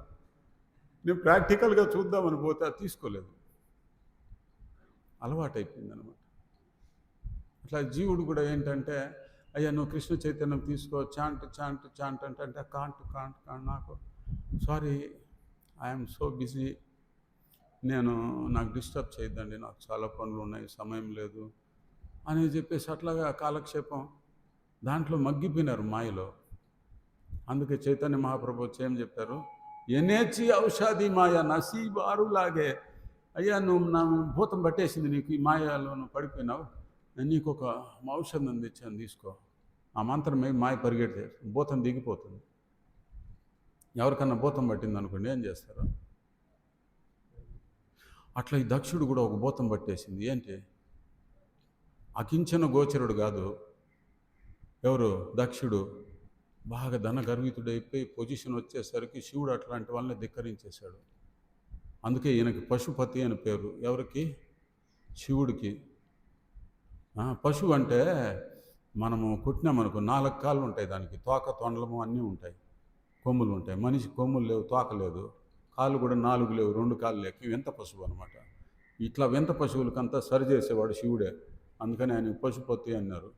నేను ప్రాక్టికల్గా చూద్దామని పోతే అది తీసుకోలేదు, అలవాటైపోయింది అనమాట. అట్లా జీవుడు కూడా ఏంటంటే, అయ్యా నువ్వు కృష్ణ చైతన్యం తీసుకో, చాంట్ అంటే కాంట్ నాకు సారీ ఐఎమ్ సో బిజీ, నాకు డిస్టర్బ్ చేయొద్దండి, నాకు చాలా పనులు ఉన్నాయి, సమయం లేదు అని చెప్పేసి అట్లాగా కాలక్షేపం దాంట్లో మగ్గిపోయినారు మాయలో. అందుకే చైతన్య మహాప్రభు వచ్చి ఏం చెప్పారు? ఎనేచి ఔషధి మాయ నసీబారు లాగే. అయ్యా నువ్వు నా భూతం పట్టేసింది, నీకు ఈ మాయలో నువ్వు పడిపోయినావు, నేను నీకు ఒక ఔషధం తెచ్చాను తీసుకో. ఆ మంత్రమే మాయ పరిగెడితే భూతం దిగిపోతుంది. ఎవరికన్నా భూతం పట్టింది అనుకోండి ఏం చేస్తారు? అట్లా ఈ దక్షుడు కూడా ఒక భూతం పట్టేసింది. ఏంటి? అకించన గోచరుడు కాదు ఎవరు? దక్షుడు. బాగా ధన గర్వితుడైపోయి పొజిషన్ వచ్చేసరికి శివుడు అట్లాంటి వాళ్ళని ధిక్కరించేశాడు. అందుకే ఈయనకి పశుపతి అని పేరు. ఎవరికి? శివుడికి. పశువు అంటే మనము కుట్టినామనుకో 4 కాళ్ళు ఉంటాయి, దానికి తోక తొండలము అన్నీ ఉంటాయి, కొమ్ములు ఉంటాయి. మనిషి కొమ్ములు లేవు, తోక లేదు, కాళ్ళు కూడా 4 లేవు, 2 కాళ్ళు లేక వింత పశువు అనమాట. ఇట్లా వింత పశువులకంతా సరి చేసేవాడు శివుడే, అందుకని ఆయన పశుపతి అన్నారు.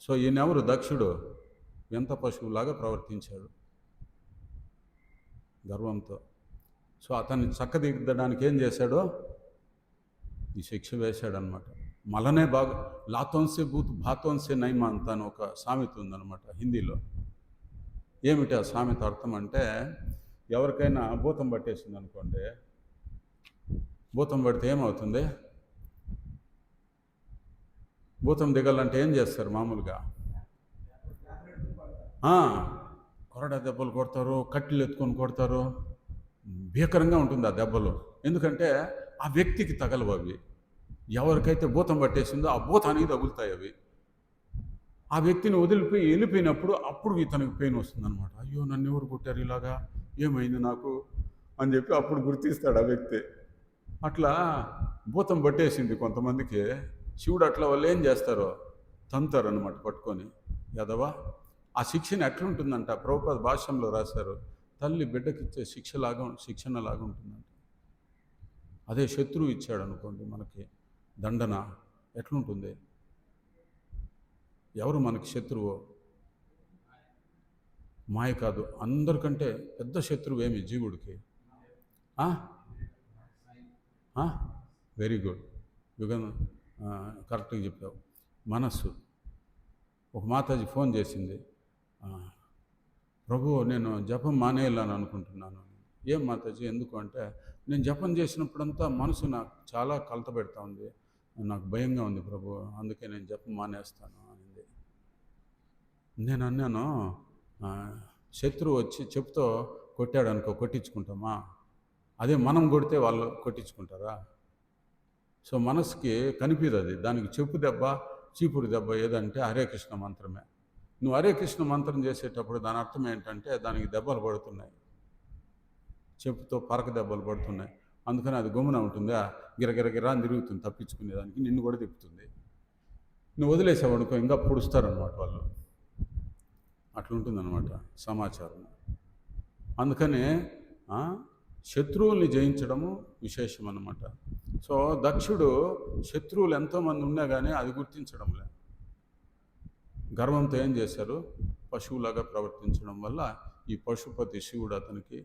సో ఈయనెవరు? దక్షుడు. వింత పశువులాగా ప్రవర్తించాడు గర్వంతో. సో అతన్ని చక్కదిద్దడానికి ఏం చేశాడో ఈ శిక్ష వేశాడనమాట. మళ్ళనే బాగా లాతోన్సే భూత్ భాతోన్సే నైమా అంత అని ఒక సామెత ఉందన్నమాట హిందీలో. ఏమిటి ఆ సామెత అర్థం అంటే, ఎవరికైనా భూతం పట్టేసింది అనుకోండి, భూతం పడితే ఏమవుతుంది? భూతం దిగాలంటే ఏం చేస్తారు మామూలుగా? కొరడా దెబ్బలు కొడతారు, కట్టెలు ఎత్తుకొని కొడతారు, భీకరంగా ఉంటుంది ఆ దెబ్బలు. ఎందుకంటే ఆ వ్యక్తికి తగలవు అవి. ఎవరికైతే భూతం పట్టేసిందో ఆ భూతానికి తగులుతాయి అవి. ఆ వ్యక్తిని వదిలిపోయి వెళ్ళిపోయినప్పుడు అప్పుడు ఇతనికి పెయిన్ వస్తుంది అనమాట. అయ్యో నన్ను ఎవరు కొట్టారు ఇలాగా, ఏమైంది నాకు అని చెప్పి అప్పుడు గుర్తిస్తాడు ఆ వ్యక్తి. అట్లా భూతం పట్టేసింది కొంతమందికి. శివుడు అట్లా వాళ్ళు ఏం చేస్తారో తంతారు అనమాట పట్టుకొని. యదవా. ఆ శిక్షణ ఎట్లుంటుందంట, ప్రభుపాద భాష్యంలో రాశారు, తల్లి బిడ్డకిచ్చే శిక్షణలాగా ఉంటుందంట. అదే శత్రువు ఇచ్చాడు అనుకోండి మనకి దండన, ఎట్లుంటుంది? ఎవరు మనకి శత్రువు? మాయ కాదు, అందరికంటే పెద్ద శత్రువు ఏమి జీవుడికి? వెరీ గుడ్, యుగన్, కరెక్ట్గా చెప్పావు. మనస్సు. ఒక మాతాజీ ఫోన్ చేసింది, ప్రభు నేను జపం మానేయాలని అనుకుంటున్నాను. ఏం మాతాజీ ఎందుకు అంటే, నేను జపం చేసినప్పుడంతా మనసు నాకు చాలా కలత పెడతా ఉంది, నాకు భయంగా ఉంది ప్రభు, అందుకే నేను జపం మానేస్తాను అనింది. నేను అన్నాను, శత్రువు వచ్చి చెప్పుతో కొట్టాడు అనుకో, కొట్టించుకుంటామా? అదే మనం కొడితే వాళ్ళు కొట్టించుకుంటారా? సో మనసుకి కనిపిదు అది, దానికి చెప్పు దెబ్బ చీపుడు దెబ్బ ఏదంటే హరే కృష్ణ మంత్రమే. నువ్వు హరే కృష్ణ మంత్రం చేసేటప్పుడు దాని అర్థం ఏంటంటే దానికి దెబ్బలు పడుతున్నాయి, చెప్పుతో పరక దెబ్బలు పడుతున్నాయి, అందుకని అది గమ్మున ఉంటుందా, గిరగిరగిరా అని తిరుగుతుంది తప్పించుకునేదానికి, నిన్ను కూడా తిప్పుతుంది. నువ్వు వదిలేసావనుకో ఇంకా పొడుస్తారనమాట వాళ్ళు, అట్లుంటుందన్నమాట సమాచారం. అందుకనే శత్రువుల్ని జయించడము విశేషం అన్నమాట. సో దక్షుడు శత్రువులు ఎంతోమంది ఉన్నా కానీ అది గుర్తించడం లేదు. గర్వంతో ఏం చేశారు, పశువులాగా ప్రవర్తించడం వల్ల ఈ పశుపతి శివుడు అతనికి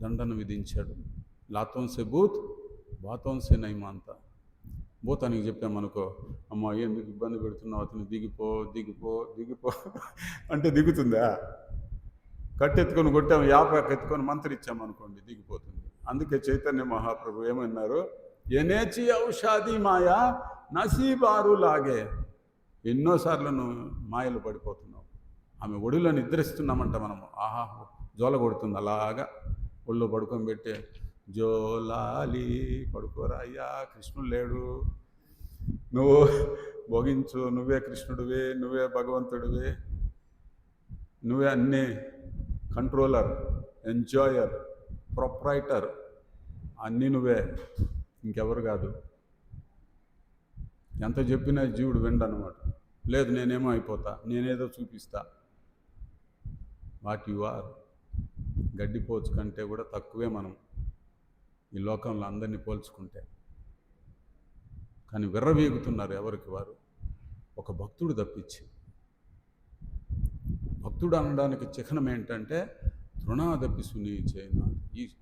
దండన విధించాడు. లాతోన్సే భూత్ బాతోన్సే నైమాంత. భూతానికి చెప్పామనుకో, అమ్మ ఎందుకు ఇబ్బంది పెడుతున్నావు, అతను దిగిపో దిగిపో దిగిపో అంటే దిగుతుందా? కట్టెత్తుకొని కొట్టాము, యాపాకు ఎత్తుకొని మంత్రిచ్చామనుకోండి దిగిపోతుంది. అందుకే చైతన్య మహాప్రభు ఏమన్నారు, ఎనేచి ఔషాది మాయా నసీబారు లాగే. ఎన్నోసార్లు నువ్వు మాయలు పడిపోతున్నావు. ఆమె ఒడిలో నిద్రిస్తున్నామంట మనము, ఆహా జోల కొడుతుంది అలాగా ఒళ్ళో పడుకొని పెట్టే, జోలాలి పడుకోరా అయ్యా, కృష్ణుడు లేడు, నువ్వు భోగించు, నువ్వే కృష్ణుడివే, నువ్వే భగవంతుడివే, నువ్వే అన్నీ కంట్రోలర్, ఎంజాయర్, ప్రొప్రైటర్, అన్నీ నువ్వే, ఇంకెవరు కాదు. ఎంత చెప్పినా జీవుడు విండనమాట. లేదు నేనేమో అయిపోతా, నేనేదో చూపిస్తా. What you are. గడ్డిపోచు కంటే కూడా తక్కువే మనం ఈ లోకంలో అందరినీ పోల్చుకుంటే. కానీ విర్రవీగుతున్నారు ఎవరికి వారు, ఒక భక్తుడు తప్పించి. భక్తుడు అనడానికి చిహ్నం ఏంటంటే తృణాదపి సునీచైన.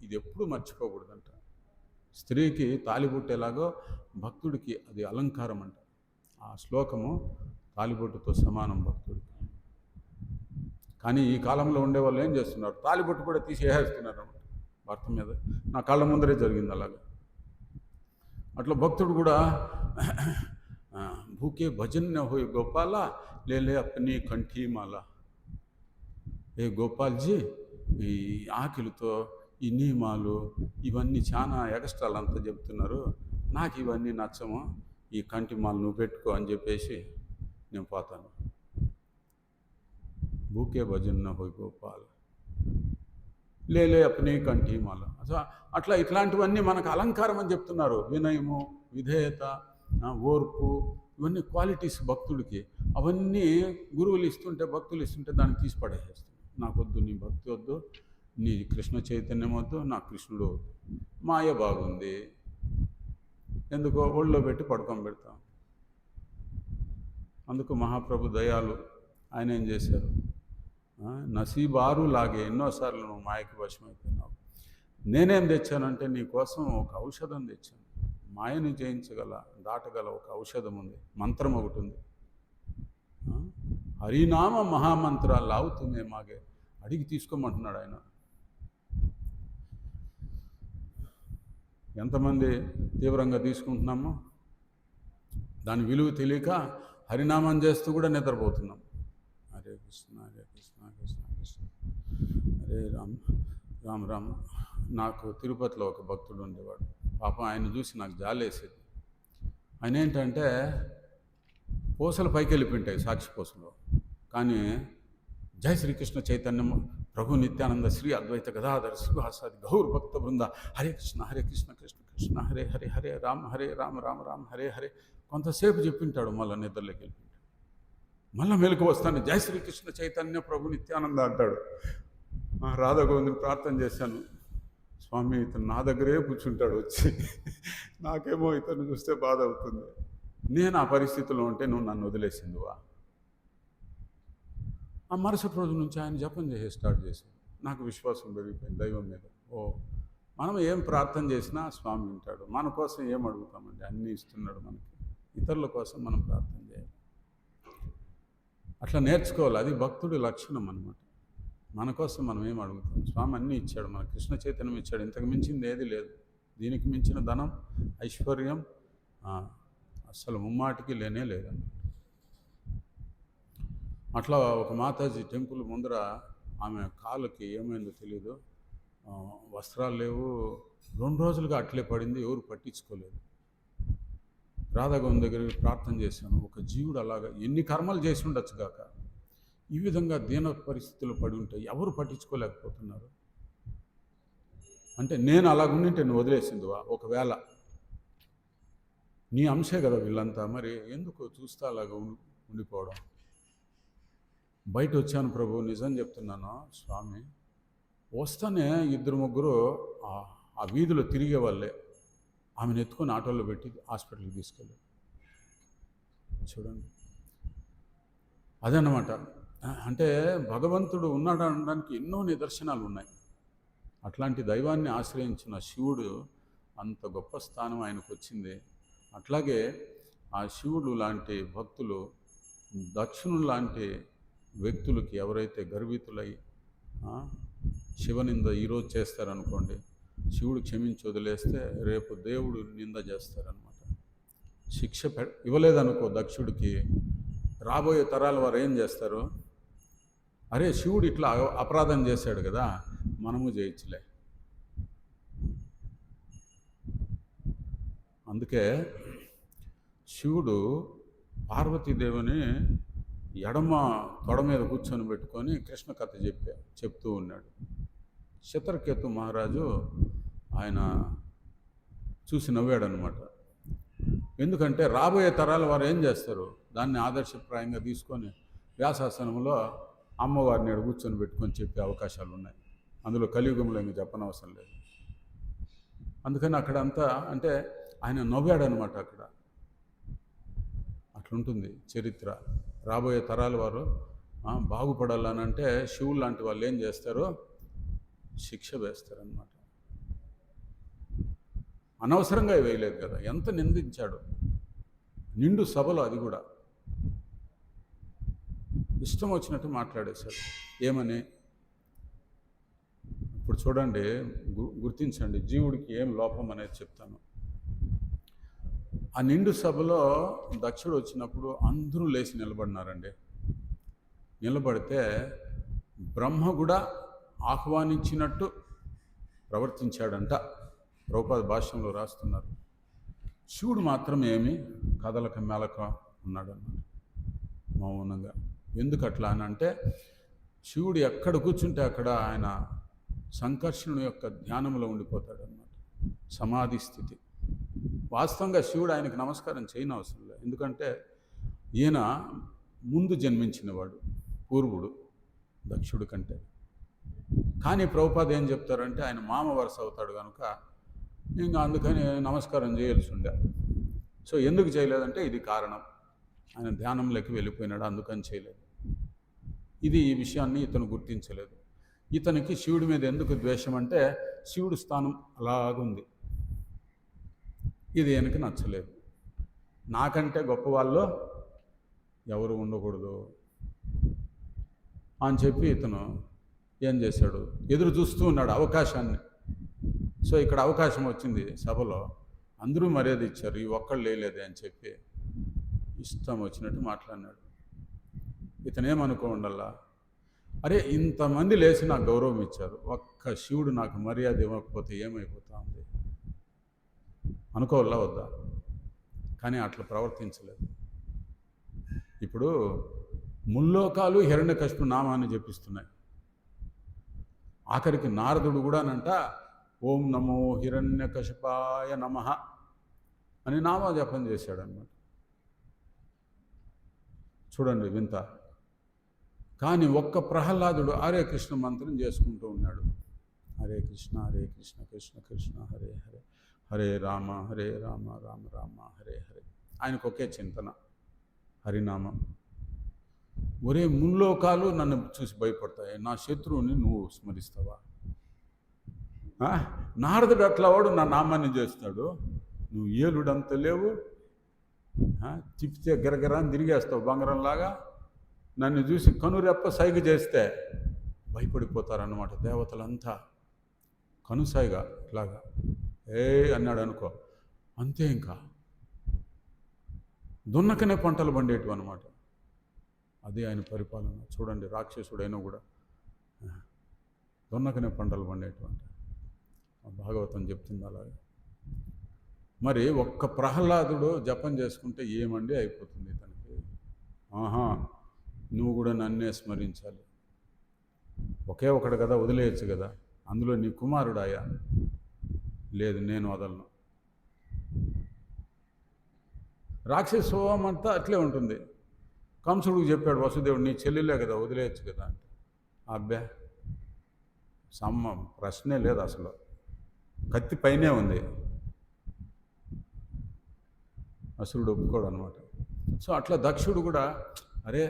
ఇది ఎప్పుడు మర్చిపోకూడదంట. స్త్రీకి తాలిబొట్టేలాగో భక్తుడికి అది అలంకారం అంట. ఆ శ్లోకము తాలిబొట్టుతో సమానం భక్తుడికి. కానీ ఈ కాలంలో ఉండేవాళ్ళు ఏం చేస్తున్నారు, తాలిబొట్టు కూడా తీసేస్తున్నారు అన్నమాట భర్త మీద. నా కళ్ళ ముందరే జరిగింది అలాగా. అట్లా భక్తుడు కూడా భూకే భజన్య హోయ్ గోపాల లే అప్ని కంఠీమాల. ఏ గోపాల్జీ, ఈ ఆకిలితో ఈ నియమాలు ఇవన్నీ చాలా ఎక్స్ట్రాలు అంతా చెప్తున్నారు, నాకు ఇవన్నీ నచ్చము, ఈ కంఠిమాలు నువ్వు పెట్టుకో అని చెప్పేసి నేను పోతాను. భూకే భజన హోయ్ గోపాల్ లే అప్ని కంఠిమాల. అట్లా ఇట్లాంటివన్నీ మనకు అలంకారం అని చెప్తున్నారు. వినయము, విధేయత, ఓర్పు, ఇవన్నీ క్వాలిటీస్ భక్తుడికి. అవన్నీ గురువులు ఇస్తుంటే, భక్తులు ఇస్తుంటే దాన్ని తీసి పడేసేస్తుంది. నాకొద్దు నీ భక్తి వద్దు, నీ కృష్ణ చైతన్యం వద్దు, నా కృష్ణుడు వద్దు. మాయ బాగుంది, ఎందుకో ఒళ్ళో పెట్టి పడుకొని పెడతాం. అందుకు మహాప్రభు దయాలు, ఆయన ఏం చేశారు, నసీబారు లాగే ఎన్నోసార్లు నువ్వు మాయకి వశమైపోయినావు. నేనేం తెచ్చానంటే నీ కోసం ఒక ఔషధం తెచ్చాను. మాయని జయించగల, దాటగల ఒక ఔషధం ఉంది, మంత్రం ఒకటి ఉంది. హరినామ మహామంత్ర లావుతుమే మాగే. అడిగి తీసుకోమంటున్నాడు ఆయన. ఎంతమంది తీవ్రంగా తీసుకుంటున్నామో దాని విలువ తెలియక హరినామం చేస్తూ కూడా నిద్రపోతున్నాం. హరే కృష్ణ హరే కృష్ణ కృష్ణ కృష్ణ హరే రామ్ రామ్ రామ్. నాకు తిరుపతిలో ఒక భక్తుడు ఉండేవాడు. పాపం ఆయన చూసి నాకు జాలేసేది. ఆయన ఏంటంటే పూసలు పైకి వెళ్ళిపోయింటాయి, సాక్షి పూసలు, కానీ జై శ్రీకృష్ణ చైతన్యం ప్రభు నిత్యానంద శ్రీ అద్వైత గదాధర శ్రీవాసాది గౌర్ భక్త బృంద హరే కృష్ణ కృష్ణ కృష్ణ హరే హరే హరే రామ రామ రామ రామ హరే హరే కొంతసేపు చెప్పింటాడు, మళ్ళీ నిద్రలోకి వెళ్ళిపోయింటాడు. మళ్ళీ మెలకు వస్తాను, జై శ్రీకృష్ణ చైతన్య ప్రభు నిత్యానంద అంటాడు. రాధా గోవిందుని ప్రార్థన చేశాను, స్వామి ఇతను నా దగ్గరే కూర్చుంటాడు వచ్చి, నాకేమో ఇతను చూస్తే బాధ అవుతుంది. నేను ఆ పరిస్థితిలో ఉంటే నువ్వు నన్ను వదిలేసిందివా. ఆ మరుసటి రోజు నుంచి ఆయన జపం చేసే స్టార్ట్ చేశాను. నాకు విశ్వాసం పెరిగిపోయింది దైవం మీద. మనం ఏం ప్రార్థన చేసినా స్వామి వింటాడు. మన కోసం ఏం అడుగుతామంటే అన్నీ ఇస్తున్నాడు మనకి. ఇతరుల కోసం మనం ప్రార్థన చేయాలి. అట్లా నేర్చుకోవాలి. అది భక్తుడి లక్షణం అన్నమాట. మన కోసం మనం ఏం అడుగుతాం? స్వామి అన్నీ ఇచ్చాడు, మన కృష్ణ చైతన్యం ఇచ్చాడు. ఇంతకు మించింది ఏది లేదు. దీనికి మించిన ధనం, ఐశ్వర్యం అసలు ముమ్మాటికి లేనే లేదన్నమాట. అట్లా ఒక మాతాజీ టెంపుల్ ముందర ఆమె కాళ్ళకి ఏమైందో తెలీదు, వస్త్రాలు లేవు, 2 రోజులుగా అట్లే పడింది, ఎవరు పట్టించుకోలేదు. రాధాగోవింద దగ్గరికి ప్రార్థన చేశాను. ఒక జీవుడు అలాగా ఎన్ని కర్మలు చేసి ఉండొచ్చు కాక ఈ విధంగా దీన పరిస్థితులు పడి ఉంటే ఎవరు పట్టించుకోలేకపోతున్నారు. అంటే నేను అలాగుండింటే నువ్వు వదిలేసిందివా? ఒకవేళ నీ అంశే కదా వీళ్ళంతా, మరి ఎందుకు చూస్తా అలాగా ఉండిపోవడం? బయట వచ్చాను ప్రభు, నిజం చెప్తున్నాను స్వామి. వస్తానే 2-3 ఆ వీధిలో తిరిగే వాళ్ళే ఆమెను ఎత్తుకొని ఆటోలో పెట్టి హాస్పిటల్కి తీసుకెళ్ళి. చూడండి, అదన్నమాట. అంటే భగవంతుడు ఉన్నాడు అనడానికి ఎన్నో నిదర్శనాలు ఉన్నాయి. అట్లాంటి దైవాన్ని ఆశ్రయించిన శివుడు అంత గొప్ప స్థానం ఆయనకు వచ్చింది. అట్లాగే ఆ శివుడు లాంటి భక్తులు, దక్షిణులు లాంటి వ్యక్తులకి ఎవరైతే గర్వితులై శివనింద ఈరోజు చేస్తారనుకోండి, శివుడు క్షమించి వదిలేస్తే రేపు దేవుడు నింద చేస్తారనమాట. శిక్ష ఇవ్వలేదనుకో దక్షుడికి, రాబోయే తరాల వారు ఏం చేస్తారు? అరే శివుడు ఇట్లా అపరాధం చేశాడు కదా, మనము చేయొచ్చులే. అందుకే శివుడు పార్వతీదేవిని ఎడమ తొడ మీద కూర్చొని పెట్టుకొని కృష్ణ కథ చెప్తూ ఉన్నాడు. చిత్రకేతు మహారాజు ఆయన చూసి నవ్వాడనమాట. ఎందుకంటే రాబోయే తరాల వారు ఏం చేస్తారు, దాన్ని ఆదర్శప్రాయంగా తీసుకొని వ్యాసాసనంలో అమ్మవారిని ఎడ కూర్చొని పెట్టుకొని చెప్పే అవకాశాలు ఉన్నాయి. అందులో కలియుగంలో ఇంక చెప్పనవసరం లేదు. అందుకని అక్కడంతా అంటే ఆయన నవ్వాడనమాట. అక్కడ అట్లుంటుంది చరిత్ర. రాబోయే తరాల వారు బాగుపడాలనంటే శివుడు లాంటి వాళ్ళు ఏం చేస్తారో శిక్ష వేస్తారనమాట. అనవసరంగా వేయలేదు కదా, ఎంత నిందించాడు నిండు సభలో. అది కూడా ఇష్టం వచ్చినట్టు మాట్లాడేశాడు. ఏమని? ఇప్పుడు చూడండి, గుర్తించండి, జీవుడికి ఏం లోపం అనేది చెప్తాను. ఆ నిండు సభలో దక్షుడు వచ్చినప్పుడు అందరూ లేచి నిలబడినారండి. నిలబడితే బ్రహ్మ కూడా ఆహ్వానించినట్టు ప్రవర్తించాడంట. ప్రభుపాద భాష్యంలో రాస్తున్నారు. శివుడు మాత్రం ఏమి కదలక మెలక ఉన్నాడన్నమాట, మౌనంగా. ఎందుకు అట్లా అని అంటే, శివుడు ఎక్కడ కూర్చుంటే అక్కడ ఆయన సంకర్షణ యొక్క ధ్యానంలో ఉండిపోతాడన్నమాట, సమాధి స్థితి. వాస్తవంగా శివుడు ఆయనకు నమస్కారం చేయనవసరం లేదు. ఎందుకంటే ఈయన ముందు జన్మించినవాడు, పూర్వుడు దక్షుడి కంటే. కానీ ప్రభుపాద ఏం చెప్తారంటే ఆయన మామ వరుస అవుతాడు కనుక ఇంకా అందుకని నమస్కారం చేయాల్సి ఉండే. సో ఎందుకు చేయలేదంటే ఇది కారణం, ఆయన ధ్యానంలోకి వెళ్ళిపోయినాడు, అందుకని చేయలేదు. ఇది ఈ విషయాన్ని ఇతను గుర్తించలేదు. ఇతనికి శివుడి మీద ఎందుకు ద్వేషం అంటే శివుడు స్థానం అలాగుంది, ఇది ఈయనకి నచ్చలేదు. నాకంటే గొప్పవాళ్ళు ఎవరు ఉండకూడదు అని చెప్పి ఇతను ఏం చేశాడు, ఎదురు చూస్తూ ఉన్నాడు అవకాశాన్ని. సో ఇక్కడ అవకాశం వచ్చింది సభలో, అందరూ మర్యాద ఇచ్చారు, ఈ ఒక్కళ్ళు లేలేదే అని చెప్పి ఇష్టం వచ్చినట్టు మాట్లాడినాడు. ఇతనేమనుకో ఉండాలా, అరే ఇంతమంది లేచి నాకు గౌరవం ఇచ్చారు, ఒక్క శివుడు నాకు మర్యాద ఇవ్వకపోతే ఏమైపోతా ఉంది అనుకోవాలా వద్దా? కానీ అట్లా ప్రవర్తించలేదు. ఇప్పుడు ముల్లోకాలు హిరణ్యకశిపు నామాన్ని జపిస్తున్నాయి. ఆఖరికి నారదుడు కూడానంట ఓం నమో హిరణ్యకశిపాయ నమః అని నామజపం చేశాడనమాట. చూడండి వింత. కానీ ఒక్క ప్రహ్లాదుడు హరే కృష్ణ మంత్రం చేసుకుంటూ ఉన్నాడు. హరే కృష్ణ కృష్ణ కృష్ణ హరే హరే, హరే రామ రామ రామ హరే హరే. ఆయనకు ఒకే చింతన, హరినామం. ఒరే ముల్లోకాలు నన్ను చూసి భయపడతాయి, నా శత్రువుని నువ్వు స్మరిస్తావా? నారదుడు అట్లా వాడు నా నామాన్ని చేస్తాడు, నువ్వు ఏలుడంత లేవు, తిప్పితే గిరగిరాన్ని తిరిగేస్తావు బంగారంలాగా. నన్ను చూసి కనురెప్ప సైగ చేస్తే భయపడిపోతారన్నమాట దేవతలంతా. కనుసైగా ఇట్లాగా అన్నాడు అనుకో, అంతే. ఇంకా దున్నకనే పంటలు పండేటివి అనమాట. అదే ఆయన పరిపాలన. చూడండి, రాక్షసుడైనా కూడా దున్నకనే పంటలు పండేటువంటి భాగవతం చెప్తుంది అలాగే. మరి ఒక్క ప్రహ్లాదుడు జపం చేసుకుంటే ఏమండి అయిపోతుంది తనకి. నువ్వు కూడా నన్నే స్మరించాలి, ఒకే ఒకడు కదా, వదిలేయచ్చు కదా. అందులో నీ కుమారుడాయా? లేదు, నేను వదలను. రాక్షస స్వభావం అంతా అట్లే ఉంటుంది. కంసుడికి చెప్పాడు వసుదేవుడు, నీ చెల్లెలే కదా, వదిలేయచ్చు కదా అంటే, అబ్బే ప్రశ్నే లేదు అసలు, కత్తి పైనే ఉంది. అసురుడు ఒప్పుకోడు అనమాట. సో అట్లా దక్షుడు కూడా, అరే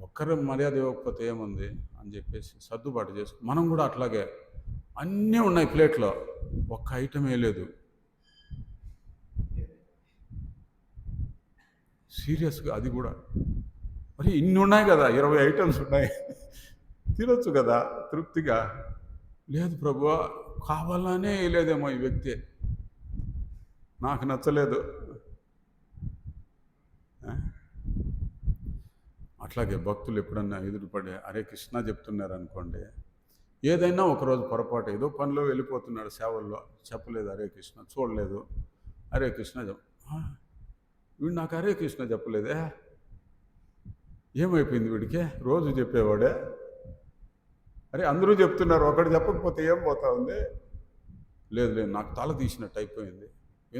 ఒక్కరు మర్యాద ఇవ్వకపోతే ఏముంది అని చెప్పేసి సర్దుబాటు చేసుకు. మనం కూడా అట్లాగే, అన్నీ ఉన్నాయి ప్లేట్లో, ఒక్క ఐటమే లేదు. సీరియస్గా అది కూడా, మరి ఇన్ని ఉన్నాయి కదా, 20 ఐటమ్స్ ఉన్నాయి, తినొచ్చు కదా తృప్తిగా. లేదు ప్రభువా, కావాలనే లేదేమో ఈ వ్యక్తి, నాకు నచ్చలేదు. అట్లాగే భక్తులు ఎప్పుడన్నా ఎదురుపడే హరే కృష్ణ చెప్తున్నారు అనుకోండి, ఏదైనా ఒకరోజు పొరపాటు ఏదో పనిలో వెళ్ళిపోతున్నాడు, సేవల్లో చెప్పలేదు హరే కృష్ణ, చూడలేదు, హరే కృష్ణ వీడు నాకు హరే కృష్ణ చెప్పలేదే, ఏమైపోయింది వీడికి, రోజు చెప్పేవాడే, అరే అందరూ చెప్తున్నారు ఒకటి చెప్పకపోతే ఏం పోతా ఉంది. లేదు లేదు, నాకు తల తీసినట్టు అయిపోయింది,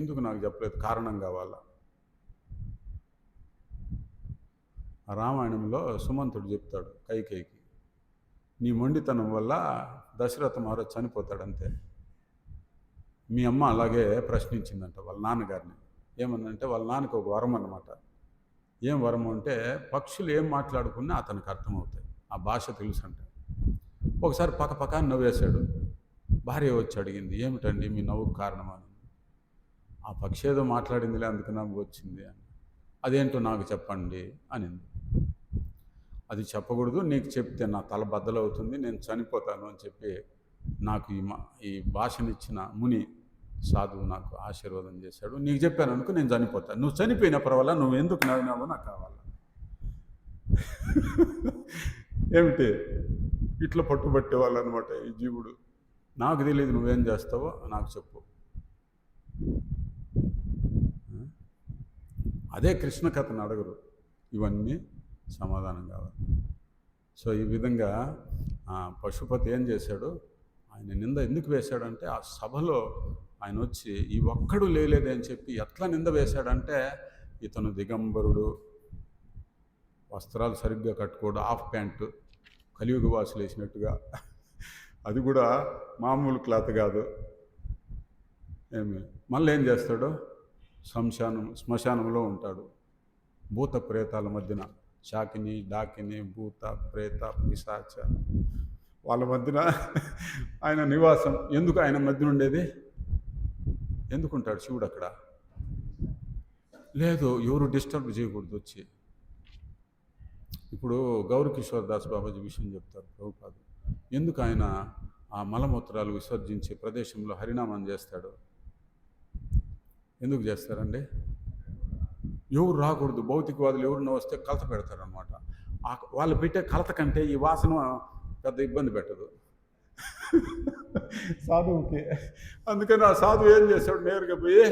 ఎందుకు నాకు చెప్పలేదు, కారణం కావాలా. రామాయణంలో సుమంతుడు చెప్తాడు కైకేయికి, నీ మొండితనం వల్ల దశరథ మహారాజు చనిపోతాడంతే. మీ అమ్మ అలాగే ప్రశ్నించిందంట వాళ్ళ నాన్నగారిని. ఏమన్నంటే వాళ్ళ నాన్నకి ఒక వరం అన్నమాట. ఏం వరం అంటే, పక్షులు ఏం మాట్లాడుకున్నా అతనికి అర్థమవుతాయి, ఆ భాష తెలుసు అంట. ఒకసారి పక్క నవ్వేశాడు. భార్య వచ్చి అడిగింది, ఏమిటండి మీ నవ్వుకు కారణమని. ఆ పక్షి ఏదో మాట్లాడిందిలే అందుకు నవ్వు వచ్చింది అని. అదేంటో నాకు చెప్పండి అనింది. అది చెప్పకూడదు, నీకు చెప్తే నా తల బద్దలవుతుంది, నేను చనిపోతాను అని చెప్పి నాకు ఈ భాషనిచ్చిన ముని సాధువు నాకు ఆశీర్వాదం చేశాడు. నీకు చెప్పాను అనుకో, నేను చనిపోతాను, నువ్వు చనిపోయిన పర్వాలా, నువ్వు ఎందుకు నవ్వినావో నాకు కావాలా. ఏమిటి ఇట్లా పట్టుబట్టేవాళ్ళు అనమాట ఈ జీవుడు. నాకు తెలియదు, నువ్వేం చేస్తావో నాకు చెప్పు. అదే కృష్ణ కథను అడగరు, ఇవన్నీ సమాధానం కావాలి. సో ఈ విధంగా పశుపతి ఏం చేశాడు, ఆయన నింద ఎందుకు వేశాడంటే, ఆ సభలో ఆయన వచ్చి ఈ ఒక్కడు లేలేదే అని చెప్పి ఎట్లా నింద వేశాడంటే, ఇతను దిగంబరుడు, వస్త్రాలు సరిగ్గా కట్టుకోడు, హాఫ్ ప్యాంటు కలియుగ వాసులు వేసినట్టుగా, అది కూడా మామూలు క్లాత్ కాదు. మళ్ళీ ఏం చేస్తాడు, శ్మశానంలో ఉంటాడు, భూత ప్రేతాల మధ్యన, శాకిని డాకిని భూత ప్రేత పిశాచ వాళ్ళ మధ్యన ఆయన నివాసం. ఎందుకు ఆయన మధ్యన ఉండేది, ఎందుకుంటాడు శివుడు అక్కడ? లేదు, ఎవరు డిస్టర్బ్ చేయకూడదు వచ్చి. ఇప్పుడు గౌరీ కిషోర్ దాస్ బాబాజీ విషయం చెప్తారు ప్రభుపాదు. ఎందుకు ఆయన ఆ మలమూత్రాలు విసర్జించే ప్రదేశంలో హరినామం చేస్తాడు? ఎందుకు చేస్తారండి? ఎవరు రాకూడదు, భౌతికవాదులు ఎవరినో వస్తే కలత పెడతారనమాట. వాళ్ళు పెట్టే కలత కంటే ఈ వాసన పెద్ద ఇబ్బంది పెట్టదు సాధువుకి. అందుకని ఆ సాధువు ఏం చేశాడు, నేరుగా పోయి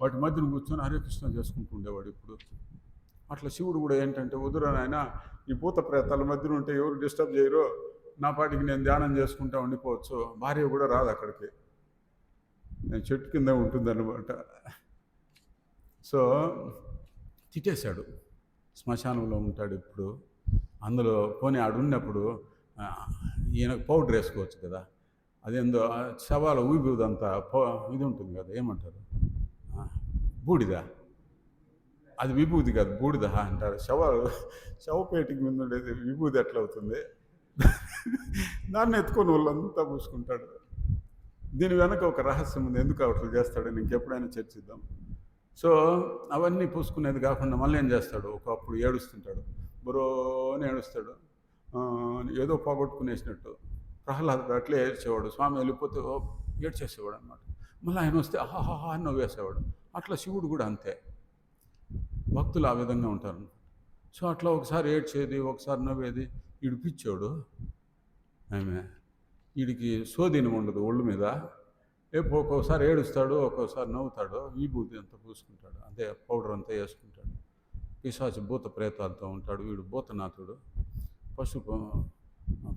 వాటి మధ్యన కూర్చొని హరే కృష్ణ చేసుకుంటూ ఉండేవాడు. ఇప్పుడు అట్లా శివుడు కూడా ఏంటంటే, వదురని ఆయన ఈ భూత ప్రేతాల మధ్యన ఉంటే ఎవరు డిస్టర్బ్ చేయరు, నా పాటికి నేను ధ్యానం చేసుకుంటా ఉండిపోవచ్చు, భార్య కూడా రాదు అక్కడికి, నేను చెట్టు కింద ఉంటుందన్నమాట. సో తిట్టేశాడు. శ్మశానంలో ఉంటాడు ఇప్పుడు. అందులో పోనీ ఆడున్నప్పుడు ఆ, ఈయనకు పౌడర్ వేసుకోవచ్చు కదా. అదేందో శవాల ఊపిరిదంతా ఇది ఉంటుంది కదా, ఏమంటారు, ఆ, బూడిద. అది విభూది కాదు, బూడిద అంటారు. శవపేటికి మీద ఉండేది విభూది ఎట్లా అవుతుంది? దాన్ని ఎత్తుకొని వాళ్ళంతా పూసుకుంటాడు. దీని వెనక ఒక రహస్యం ఉంది, ఎందుకు అట్లా చేస్తాడని ఇంకెప్పుడైనా చర్చిద్దాం. సో అవన్నీ పూసుకునేది కాకుండా మళ్ళీ ఏం చేస్తాడు, ఒకప్పుడు ఏడుస్తుంటాడు, బురోని ఏడుస్తాడు, ఏదో పోగొట్టుకునేసినట్టు. ప్రహ్లాదుడు అట్లే ఏడ్చేవాడు, స్వామి వెళ్ళిపోతే ఏడ్చేసేవాడు అనమాట. మళ్ళీ ఆయన వస్తే ఆహాహా అని నవ్వేసేవాడు. అట్లా శివుడు కూడా అంతే, భక్తులు ఆ విధంగా ఉంటారు. సో అట్లా ఒకసారి ఏడ్చేది, ఒకసారి నవ్వేది. వీడు పిచ్చోడు, ఆమె వీడికి సోదిని ఉండదు ఒళ్ళు మీద. ఒక్కోసారి ఏడుస్తాడు, ఒక్కోసారి నవ్వుతాడు, విభూతి అంతా పూసుకుంటాడు, అదే పౌడర్ అంతా వేసుకుంటాడు. పిశాచి భూత ప్రేతాలతో ఉంటాడు. వీడు భూతనాథుడు,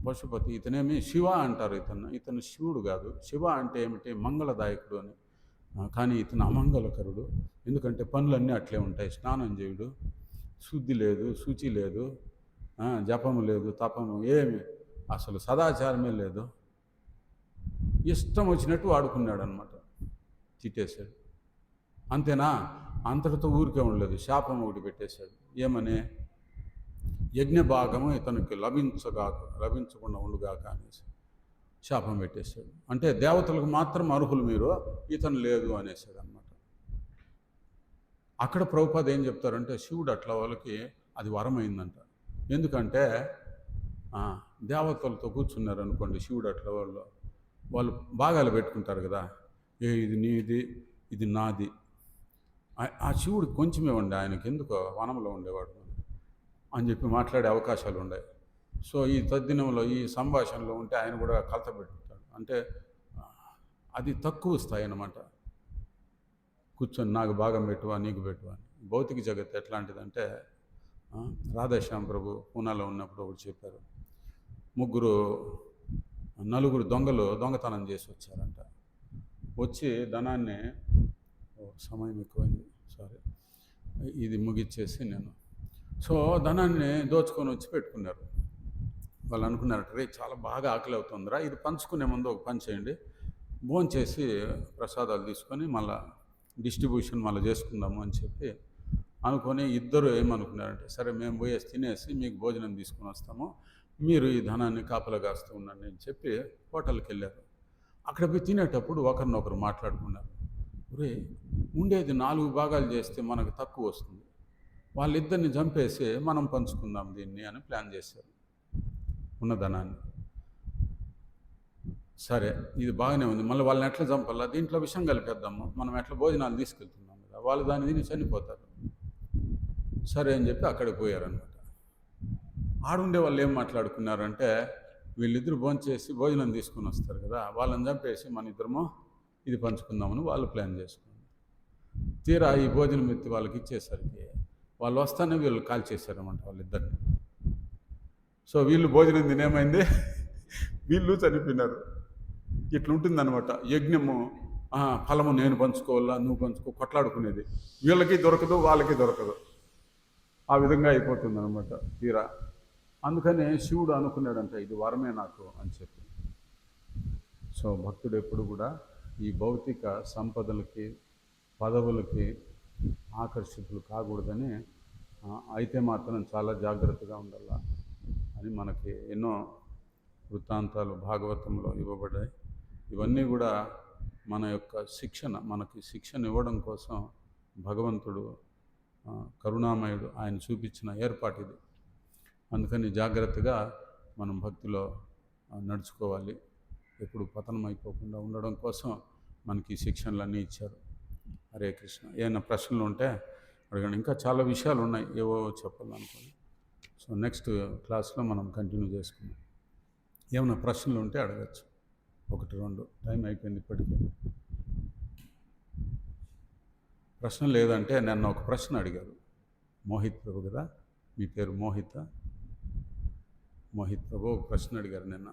పశుపతి. ఇతనేమి శివ అంటారు, ఇతను శివుడు కాదు. శివ అంటే ఏమిటి, మంగళదాయకుడు అని. కానీ ఇతను అమంగళకరుడు, ఎందుకంటే పనులన్నీ అట్లే ఉంటాయి. స్నానం చేయుడు, శుద్ధి లేదు, శుచి లేదు, జపము లేదు, తపము ఏమి, అసలు సదాచారమే లేదు. ఇష్టం వచ్చినట్టు వాడుకున్నాడు అనమాట, తిట్టేశాడు. అంతేనా, అంతటితో ఊరికే ఉండలేదు, శాపం ఒకటి పెట్టేశాడు. ఏమని, యజ్ఞ భాగము ఇతనికి లభించకుండా ఉండుగాక అనేసి శాపం పెట్టేశాడు. అంటే దేవతలకు మాత్రం అర్హులు మీరు, ఇతను లేదు అనేసాడు అనమాట. అక్కడ ప్రభుపాద ఏం చెప్తారంటే, శివుడు అట్లా వాళ్ళకి అది వరమైందంట. ఎందుకంటే దేవతలతో కూర్చున్నారు అనుకోండి, శివుడు అట్లా వాళ్ళు భాగాలు పెట్టుకుంటారు కదా, ఇది నీది, ఇది నాది. ఆ శివుడికి కొంచెమే ఉండే, ఆయనకి ఎందుకో వనంలో ఉండేవాడు అని చెప్పి మాట్లాడే అవకాశాలు ఉన్నాయి. సో ఈ తద్దినంలో, ఈ సంభాషణలో ఉంటే ఆయన కూడా కలత పెట్టుకుంటాడు. అంటే అది తక్కువ స్థాయి అన్నమాట. కూర్చొని నాకు భాగం పెట్టువా, నీకు పెట్టువా అని. భౌతిక జగత్ ఎట్లాంటిదంటే, రాధేశ్యామ్ ప్రభు పూనాలో ఉన్నప్పుడు ఒకటి చెప్పారు. నలుగురు దొంగలు దొంగతనం చేసి వచ్చారంట. వచ్చి ధనాన్ని, సమయం ఎక్కువైంది, సారీ, ఇది ముగిచ్చేసి నేను. సో ధనాన్ని దోచుకొని వచ్చి పెట్టుకున్నారు. వాళ్ళు అనుకున్నారట, రే చాలా బాగా ఆకలి అవుతుందిరా, ఇది పంచుకునే ముందు ఒక పని చేయండి, భోంచేసి ప్రసాదాలు తీసుకొని మళ్ళీ డిస్ట్రిబ్యూషన్ మళ్ళీ చేసుకుందాము అని చెప్పి అనుకొని, ఇద్దరు ఏమనుకున్నారంటే, సరే మేము పోయేసి తినేసి మీకు భోజనం తీసుకొని వస్తాము, మీరు ఈ ధనాన్ని కాపలా కాస్తూ ఉండండి అని చెప్పి హోటల్కి వెళ్ళారు. అక్కడ పోయి తినేటప్పుడు ఒకరినొకరు మాట్లాడుకున్నారు, రే ఉండేది 4 భాగాలు చేస్తే మనకు తక్కువ వస్తుంది, వాళ్ళిద్దరిని చంపేసి మనం పంచుకుందాం దీన్ని అని ప్లాన్ చేశారు ఉన్న ధనాన్ని. సరే ఇది బాగానే ఉంది, మళ్ళీ వాళ్ళని ఎట్లా చంపాలా, దీంట్లో విషయం కలిపేద్దాము, మనం ఎట్లా భోజనాలు తీసుకెళ్తున్నాం కదా, వాళ్ళు దాన్ని తిని చనిపోతారు. సరే అని చెప్పి అక్కడికి పోయారనమాట. ఆడుండే వాళ్ళు ఏం మాట్లాడుకున్నారంటే, వీళ్ళిద్దరు భోంచేసి భోజనం తీసుకొని వస్తారు కదా, వాళ్ళని చంపేసి మన ఇద్దరము ఇది పంచుకుందామని వాళ్ళు ప్లాన్ చేసుకున్నారు. తీరా ఈ భోజనం ఎత్తి వాళ్ళకి ఇచ్చేసరికి వాళ్ళు వస్తానే వీళ్ళు కాల్ చేశారన్నమాట వాళ్ళిద్దరిని. సో వీళ్ళు భోజనం తినేమైంది, వీళ్ళు చనిపోయినారు. ఇట్లుంటుందన్నమాట యజ్ఞము. ఫలము నేను పంచుకోవాలా, నువ్వు పంచుకో, కొట్లాడుకునేది. వీళ్ళకి దొరకదు, వాళ్ళకి దొరకదు, ఆ విధంగా అయిపోతుంది అనమాట తీరా. అందుకనే శివుడు అనుకున్నాడంట, ఇది వరమే నాకు అని చెప్పి. సో భక్తుడు ఎప్పుడు కూడా ఈ భౌతిక సంపదలకి, పదవులకి ఆకర్షితులు కాకూడదని, అయితే మాత్రం చాలా జాగ్రత్తగా ఉండాల అని మనకి ఎన్నో వృత్తాంతాలు భాగవతంలో ఇవ్వబడ్డాయి. ఇవన్నీ కూడా మన యొక్క మనకి శిక్షణ ఇవ్వడం కోసం భగవంతుడు కరుణామయుడు ఆయన చూపించిన ఏర్పాటు ఇది. అందుకని జాగ్రత్తగా మనం భక్తిలో నడుచుకోవాలి. ఎప్పుడు పతనం అయిపోకుండా ఉండడం కోసం మనకి శిక్షణలన్నీ ఇచ్చారు. హరే కృష్ణ. ఏమైనా ప్రశ్నలు ఉంటే అడగండి, ఇంకా చాలా విషయాలు ఉన్నాయి ఏవో చెప్పాలనుకోండి. సో నెక్స్ట్ క్లాస్లో మనం కంటిన్యూ చేసుకుందాం. ఏమైనా ప్రశ్నలు ఉంటే అడగచ్చు, 1-2. టైం అయిపోయింది ఇప్పటికే. ప్రశ్న లేదంటే నన్ను ఒక ప్రశ్న అడిగారు మోహిత్ ప్రభు కదా, మీ పేరు మోహిత్ ప్రభు ఒక ప్రశ్న అడిగారు నిన్న.